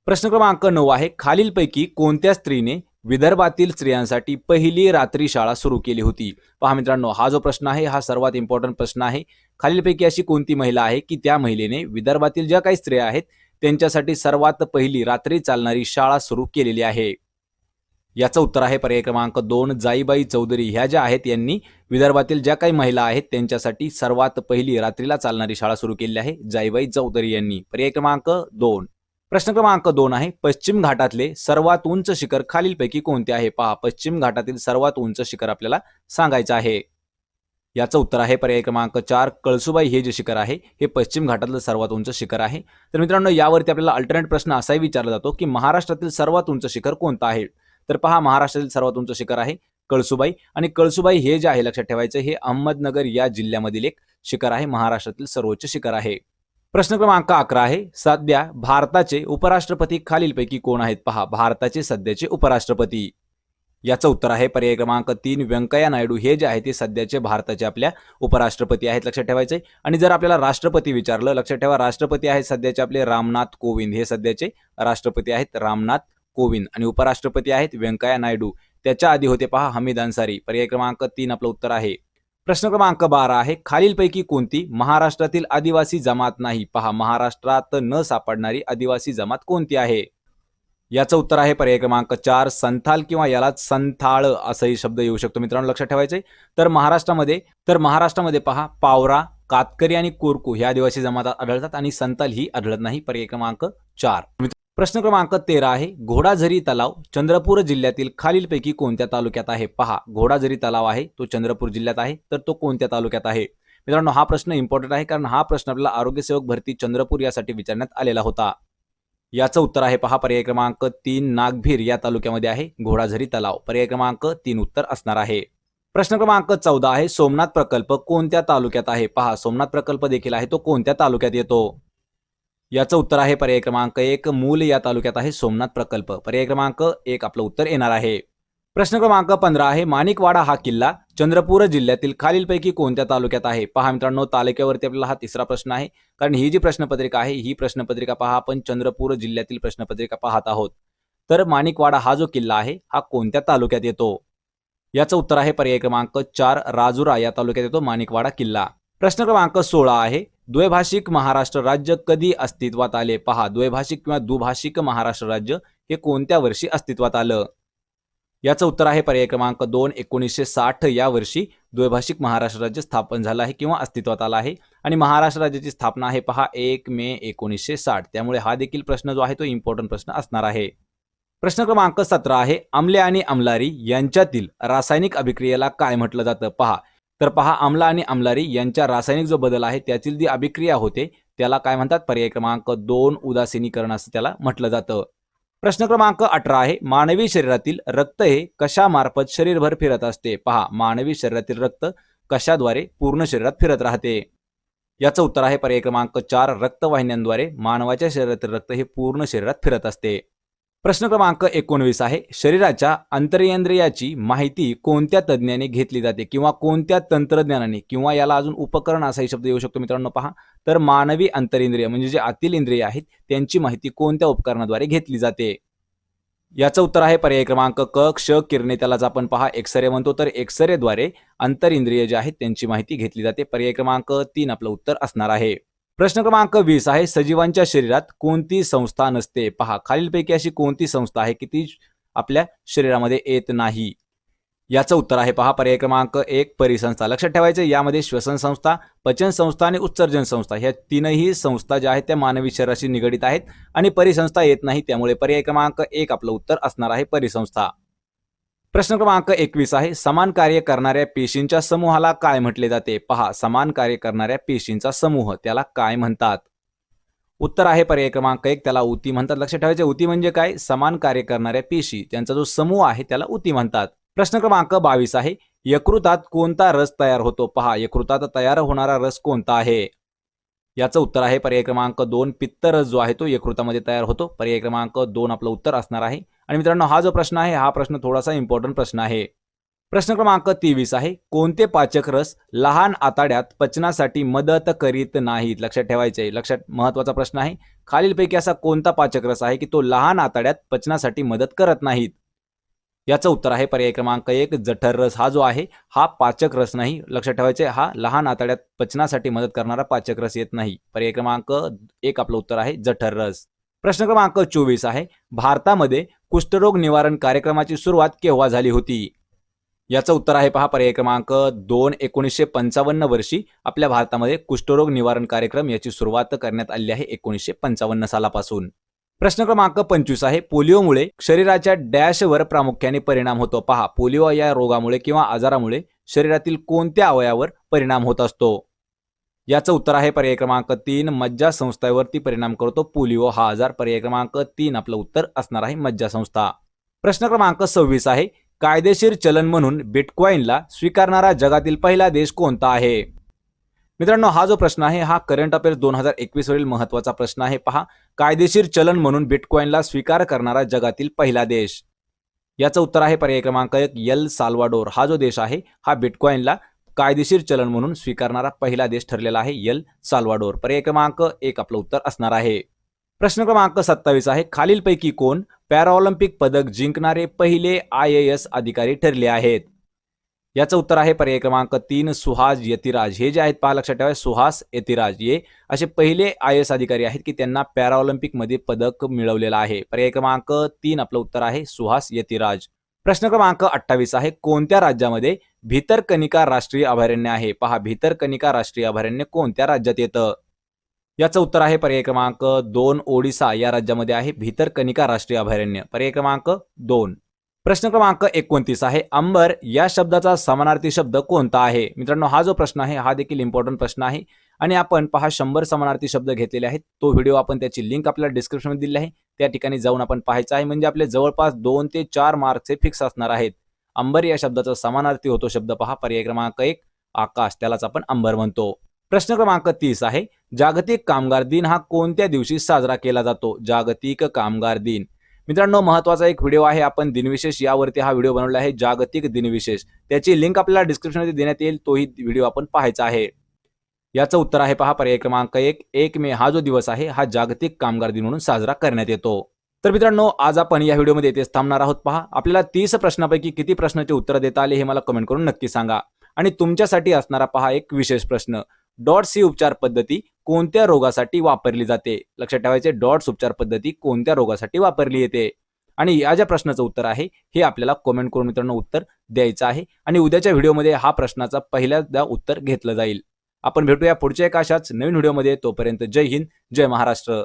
प्रश्न क्रमांक 9 आहे खालीलपैकी कोणत्या स्त्रीने विदर्भातील स्त्रियांसाठी पहिली रात्री शाळा सुरू केली होती? पहा मित्रांनो हा जो प्रश्न आहे हा सर्वात इम्पॉर्टंट प्रश्न आहे. खालीलपैकी अशी कोणती महिला आहे की त्या महिलेने विदर्भातील ज्या काही स्त्रिया आहेत त्यांच्यासाठी सर्वात पहिली रात्री चालणारी शाळा सुरू केलेली आहे? याचं उत्तर आहे पर्याय क्रमांक 2 जाईबाई चौधरी. ह्या ज्या आहेत यांनी विदर्भातील ज्या काही महिला आहेत त्यांच्यासाठी सर्वात पहिली रात्रीला चालणारी शाळा सुरू केली आहे जाईबाई चौधरी यांनी. पर्याय क्रमांक 2. प्रश्न क्रमांक 2 आहे पश्चिम घाटातले सर्वात उंच शिखर खालीलपैकी कोणते आहे? पहा, पश्चिम घाटातील सर्वात उंच शिखर आपल्याला सांगायचं आहे. याचं उत्तर आहे पर्याय क्रमांक 4 कळसुबाई. हे जे शिखर आहे हे पश्चिम घाटातलं सर्वात उंच शिखर आहे. तर मित्रांनो यावरती आपल्याला अल्टरनेट प्रश्न असाही विचारला जातो की महाराष्ट्रातील सर्वात उंच शिखर कोणतं आहे? तर पहा, महाराष्ट्रातील सर्वात उंच शिखर आहे कळसुबाई. आणि कळसुबाई हे जे आहे लक्षात ठेवायचं हे अहमदनगर या जिल्ह्यामधील एक शिखर आहे. महाराष्ट्रातील सर्वोच्च शिखर आहे. प्रश्न क्रमांक 11 आहे सध्या भारताचे उपराष्ट्रपती खालीलपैकी कोण आहेत? पहा, भारताचे सध्याचे उपराष्ट्रपती. याचं उत्तर आहे पर्याय क्रमांक 3 व्यंकय्या नायडू. हे जे आहे ते सध्याचे भारताचे आपल्या उपराष्ट्रपती आहेत. लक्षात ठेवायचे. आणि जर आपल्याला राष्ट्रपती विचारलं लक्षात ठेवा राष्ट्रपती आहेत सध्याचे आपले रामनाथ कोविंद. हे सध्याचे राष्ट्रपती आहेत रामनाथ कोविंद. आणि उपराष्ट्रपती आहेत व्यंकय्या नायडू. त्याच्या आधी होते पहा हमीद अन्सारी. पर्याय क्रमांक 3 आपलं उत्तर आहे. प्रश्न क्रमांक 12 आहे खालीलपैकी कोणती महाराष्ट्रातील आदिवासी जमात नाही? पहा, महाराष्ट्रात न सापडणारी आदिवासी जमात कोणती आहे? याचं उत्तर आहे पर्याय क्रमांक 4 संथाल किंवा याला संथाळ असाही शब्द येऊ शकतो. मित्रांनो लक्षात ठेवायचे. तर महाराष्ट्रामध्ये पहा पावरा, कातकरी आणि कोरकू ह्या आदिवासी जमात आढळतात आणि संथाल ही आढळत नाही. पर्याय क्रमांक 4. प्रश्न क्रमांक 13 आहे घोडाझरी तलाव चंद्रपूर जिल्ह्यातील खालीलपैकी कोणत्या तालुक्यात आहे? पहा, घोडाझरी तलाव आहे तो चंद्रपूर जिल्ह्यात आहे. तर तो कोणत्या तालुक्यात आहे? मित्रांनो हा प्रश्न इम्पॉर्टंट आहे कारण हा प्रश्न आपल्याला आरोग्य सेवक भरती चंद्रपूर यासाठी विचारण्यात आलेला होता. याचं उत्तर आहे पहा पर्याय क्रमांक 3 नागभीर या तालुक्यामध्ये आहे घोडाझरी तलाव. पर्याय क्रमांक 3 उत्तर असणार आहे. प्रश्न क्रमांक 14 आहे सोमनाथ प्रकल्प कोणत्या तालुक्यात आहे? पहा सोमनाथ प्रकल्प देखील आहे तो कोणत्या तालुक्यात येतो? याचं उत्तर आहे पर्याय क्रमांक 1 मूल या तालुक्यात आहे सोमनाथ प्रकल्प. पर्याय क्रमांक 1 आपलं उत्तर येणार आहे. प्रश्न क्रमांक 15 आहे माणिकवाडा हा किल्ला चंद्रपूर जिल्ह्यातील खालीलपैकी कोणत्या तालुक्यात आहे? पहा मित्रांनो तालुक्यावरती आपल्याला हा तिसरा प्रश्न आहे, कारण ही जी प्रश्नपत्रिका आहे ही प्रश्नपत्रिका पहा आपण चंद्रपूर जिल्ह्यातील प्रश्नपत्रिका पाहत आहोत. तर माणिकवाडा हा जो किल्ला आहे हा कोणत्या तालुक्यात येतो? याचं उत्तर आहे पर्याय क्रमांक 4 राजुरा या तालुक्यात येतो माणिकवाडा किल्ला. प्रश्न क्रमांक 16 आहे द्वैभाषिक महाराष्ट्र राज्य कधी अस्तित्वात आले? पहा द्वैभाषिक किंवा दुभाषिक महाराष्ट्र राज्य हे कोणत्या वर्षी अस्तित्वात आलं? याचं उत्तर आहे पर्याय क्रमांक 2 1960 या वर्षी द्वैभाषिक महाराष्ट्र राज्य स्थापन झालं आहे किंवा अस्तित्वात आलं आहे. आणि महाराष्ट्र राज्याची स्थापना आहे पहा 1 मे 1960. त्यामुळे हा देखील प्रश्न जो आहे तो इम्पॉर्टंट प्रश्न असणार आहे. प्रश्न क्रमांक 17 आहे आम्ले आणि आम्लारी यांच्यातील रासायनिक अभिक्रियेला काय म्हटलं जातं? पहा तर पहा आम्ल आणि आम्लारी यांच्या रासायनिक जो बदल आहे त्यातील जी अभिक्रिया होते त्याला काय म्हणतात? पर्याय क्रमांक 2 उदासीनीकरण असं त्याला म्हटलं जातं. प्रश्न क्रमांक 18 आहे मानवी शरीरातील रक्त हे कशामार्फत शरीरभर फिरत असते? पहा मानवी शरीरातील रक्त कशाद्वारे पूर्ण शरीरात फिरत राहते? याचं उत्तर आहे पर्याय क्रमांक 4 रक्तवाहिन्यांद्वारे मानवाच्या शरीरातील रक्त हे पूर्ण शरीरात फिरत असते. प्रश्न क्रमांक 19 आहे शरीराच्या अंतरेंद्रियाची माहिती कोणत्या तज्ज्ञाने घेतली जाते किंवा कोणत्या तंत्रज्ञानाने किंवा याला अजून उपकरण असाही शब्द येऊ शकतो मित्रांनो. पहा तर मानवी अंतरेंद्रिय म्हणजे जे आतील इंद्रिय आहेत त्यांची माहिती कोणत्या उपकरणाद्वारे घेतली जाते? याचं उत्तर आहे पर्याय क्रमांक क क्ष किरणे त्यालाच आपण पहा एक्सरे म्हणतो. तर एक्सरेद्वारे अंतरेंद्रिय जे आहेत त्यांची माहिती घेतली जाते. पर्याय क्रमांक 3 आपलं उत्तर असणार आहे. प्रश्न क्रमांक 20 आहे सजीवांच्या शरीरात कोणती संस्था नसते? पहा खालीलपैकी अशी कोणती संस्था आहे की ती आपल्या शरीरामध्ये येत नाही? याचं उत्तर आहे पहा पर्याय क्रमांक 1 परिसंस्था. लक्षात ठेवायचं यामध्ये श्वसन संस्था, पचन संस्था आणि उत्सर्जन संस्था ह्या तीनही संस्था ज्या आहेत त्या मानवी शरीराशी निगडित आहेत आणि परिसंस्था येत नाही. त्यामुळे पर्याय क्रमांक 1 आपलं उत्तर असणार आहे परिसंस्था. प्रश्न क्रमांक 21 आहे समान कार्य करणाऱ्या पेशींच्या समूहाला काय म्हटले जाते? पहा समान कार्य करणाऱ्या पेशींचा समूह त्याला काय म्हणतात? उत्तर आहे पर्याय क्रमांक 1 त्याला ऊती म्हणतात. लक्षात ठेवायचे ऊती म्हणजे काय? समान कार्य करणाऱ्या पेशी त्यांचा जो समूह आहे त्याला ऊती म्हणतात. प्रश्न क्रमांक 22 आहे यकृतात कोणता रस तयार होतो? पहा यकृतात तयार होणारा रस कोणता आहे? याचं उत्तर आहे पर्याय क्रमांक 2 पित्तरस जो आहे तो यकृतामध्ये तयार होतो. पर्याय क्रमांक 2 आपलं उत्तर असणार आहे. आणि मित्रांनो हा जो प्रश्न आहे हा प्रश्न थोडासा इम्पॉर्टंट प्रश्न आहे. प्रश्न क्रमांक 23 आहे कोणते पाचक रस लहान आतड्यात पचनासाठी मदत करीत नाहीत? लक्षात ठेवायचे लक्षात महत्वाचा प्रश्न आहे. खालीलपैकी असा कोणता पाचक रस आहे की तो लहान आतड्यात पचनासाठी मदत करत नाहीत? याचं उत्तर आहे पर्याय क्रमांक 1 जठर रस. हा जो आहे हा पाचक रस नाही. लक्षात ठेवायचे हा लहान आतड्यात पचनासाठी मदत करणारा पाचक रस येत नाही. पर्याय क्रमांक 1 आपलं उत्तर आहे जठर रस. प्रश्न क्रमांक 24 आहे भारतामध्ये कुष्ठरोग निवारण कार्यक्रमाची सुरुवात केव्हा झाली होती? याचं उत्तर आहे पहा पर्याय क्रमांक 2 1955 वर्षी आपल्या भारतामध्ये कुष्ठरोग निवारण कार्यक्रम याची सुरुवात करण्यात आली आहे 1955 सालापासून. प्रश्न क्रमांक 25 आहे पोलिओमुळे शरीराच्या डॅशवर प्रामुख्याने परिणाम होतो? पहा पोलिओ या रोगामुळे किंवा आजारामुळे शरीरातील कोणत्या अवयवावर परिणाम होत असतो? याचं उत्तर आहे पर्याय क्रमांक 3 मज्जासंस्थेवरती परिणाम करतो पोलिओ हा आजार. पर्याय क्रमांक 3 आपलं उत्तर असणार आहे मज्जासंस्था. प्रश्न क्रमांक 26 आहे कायदेशीर चलन म्हणून बिटकॉइनला स्वीकारणारा जगातील पहिला देश कोणता आहे? मित्रांनो हा जो प्रश्न आहे हा करंट अफेअर्स 2021 वरील महत्वाचा प्रश्न आहे. पहा कायदेशीर चलन म्हणून बिटकॉइनला स्वीकार करणारा जगातील पहिला देश. याचं उत्तर आहे पर्याय क्रमांक 1 एल साल्वाडोर. हा जो देश आहे हा बिटकॉइनला कायदेशीर चलन म्हणून स्वीकारणारा पहिला देश ठरलेला आहे एल साल्वाडोर. पर्याय क्रमांक 1 आपलं उत्तर असणार आहे. प्रश्न क्रमांक 27 आहे खालीलपैकी कोण पॅराऑलिम्पिक पदक जिंकणारे पहिले IAS अधिकारी ठरले आहेत? याचं उत्तर आहे पर्याय क्रमांक 3 सुहास यतिराज. हे जे आहेत पहा लक्षात ठेवा सुहास यतिराज हे असे पहिले IAS अधिकारी आहेत की त्यांना पॅराऑलिम्पिक मध्ये पदक मिळवलेलं आहे. पर्याय क्रमांक 3 आपलं उत्तर आहे सुहास यतिराज. प्रश्न क्रमांक 28 आहे कोणत्या राज्यामध्ये भितरकनिका राष्ट्रीय अभयारण्य आहे? पहा भितरकनिका राष्ट्रीय अभयारण्य कोणत्या राज्यात येतं? याचं उत्तर आहे पर्याय क्रमांक 2 ओडिसा या राज्यामध्ये आहे भितरकनिका राष्ट्रीय अभयारण्य. पर्याय क्रमांक 2. प्रश्न क्रमांक 29 आहे अंबर या शब्दाचा समानार्थी शब्द कोणता आहे? मित्रांनो हा जो प्रश्न आहे हा देखील इम्पॉर्टंट प्रश्न आहे. आणि आपण पहा 100 समानार्थी शब्द घेतलेले आहेत. तो व्हिडिओ आपण त्याची लिंक आपल्याला डिस्क्रिप्शनमध्ये दिली आहे. त्या ठिकाणी जाऊन आपण पाहायचं आहे. म्हणजे आपले जवळपास 2 ते 4 मार्क्स हे फिक्स असणार आहेत. अंबर या शब्दाचा समानार्थी होतो शब्द पहा पर्याय क्रमांक 1 आकाश, त्यालाच आपण अंबर म्हणतो. प्रश्न क्रमांक 30 आहे, जागतिक कामगार दिन हा कोणत्या दिवशी साजरा केला जातो? जागतिक कामगार दिन. मित्रांनो, महत्त्वाचा एक व्हिडिओ आहे. आपण दिनविशेष यावरती हा व्हिडिओ बनवला आहे, जागतिक दिनविशेष. त्याची लिंक आपल्याला डिस्क्रिप्शनमध्ये देण्यात येईल. तोही व्हिडिओ आपण पाहायचा आहे. याचं उत्तर आहे पहा पर्याय क्रमांक 1 1 मे हा जो दिवस आहे हा जागतिक कामगार दिन म्हणून साजरा करण्यात येतो. तर मित्रांनो, आज आपण या व्हिडिओमध्ये इथेच थांबणार आहोत. पहा, आपल्याला 30 प्रश्नांपैकी किती प्रश्नाचे उत्तर देता आले हे मला कमेंट करून नक्की सांगा. आणि तुमच्यासाठी असणारा पहा एक विशेष प्रश्न, डॉट्स ही उपचार पद्धती कोणत्या रोगासाठी वापरली जाते? लक्षात ठेवायचे, डॉट्स उपचार पद्धती कोणत्या रोगासाठी वापरली येते? आणि या ज्या प्रश्नाचं उत्तर आहे हे आपल्याला कमेंट करून मित्रांनो उत्तर द्यायचं आहे. आणि उद्याच्या व्हिडिओमध्ये हा प्रश्नाचा पहिल्यांदा उत्तर घेतलं जाईल. आपण भेटूया पुढच्या एका अशाच नवीन व्हिडिओमध्ये. तोपर्यंत जय हिंद, जय महाराष्ट्र.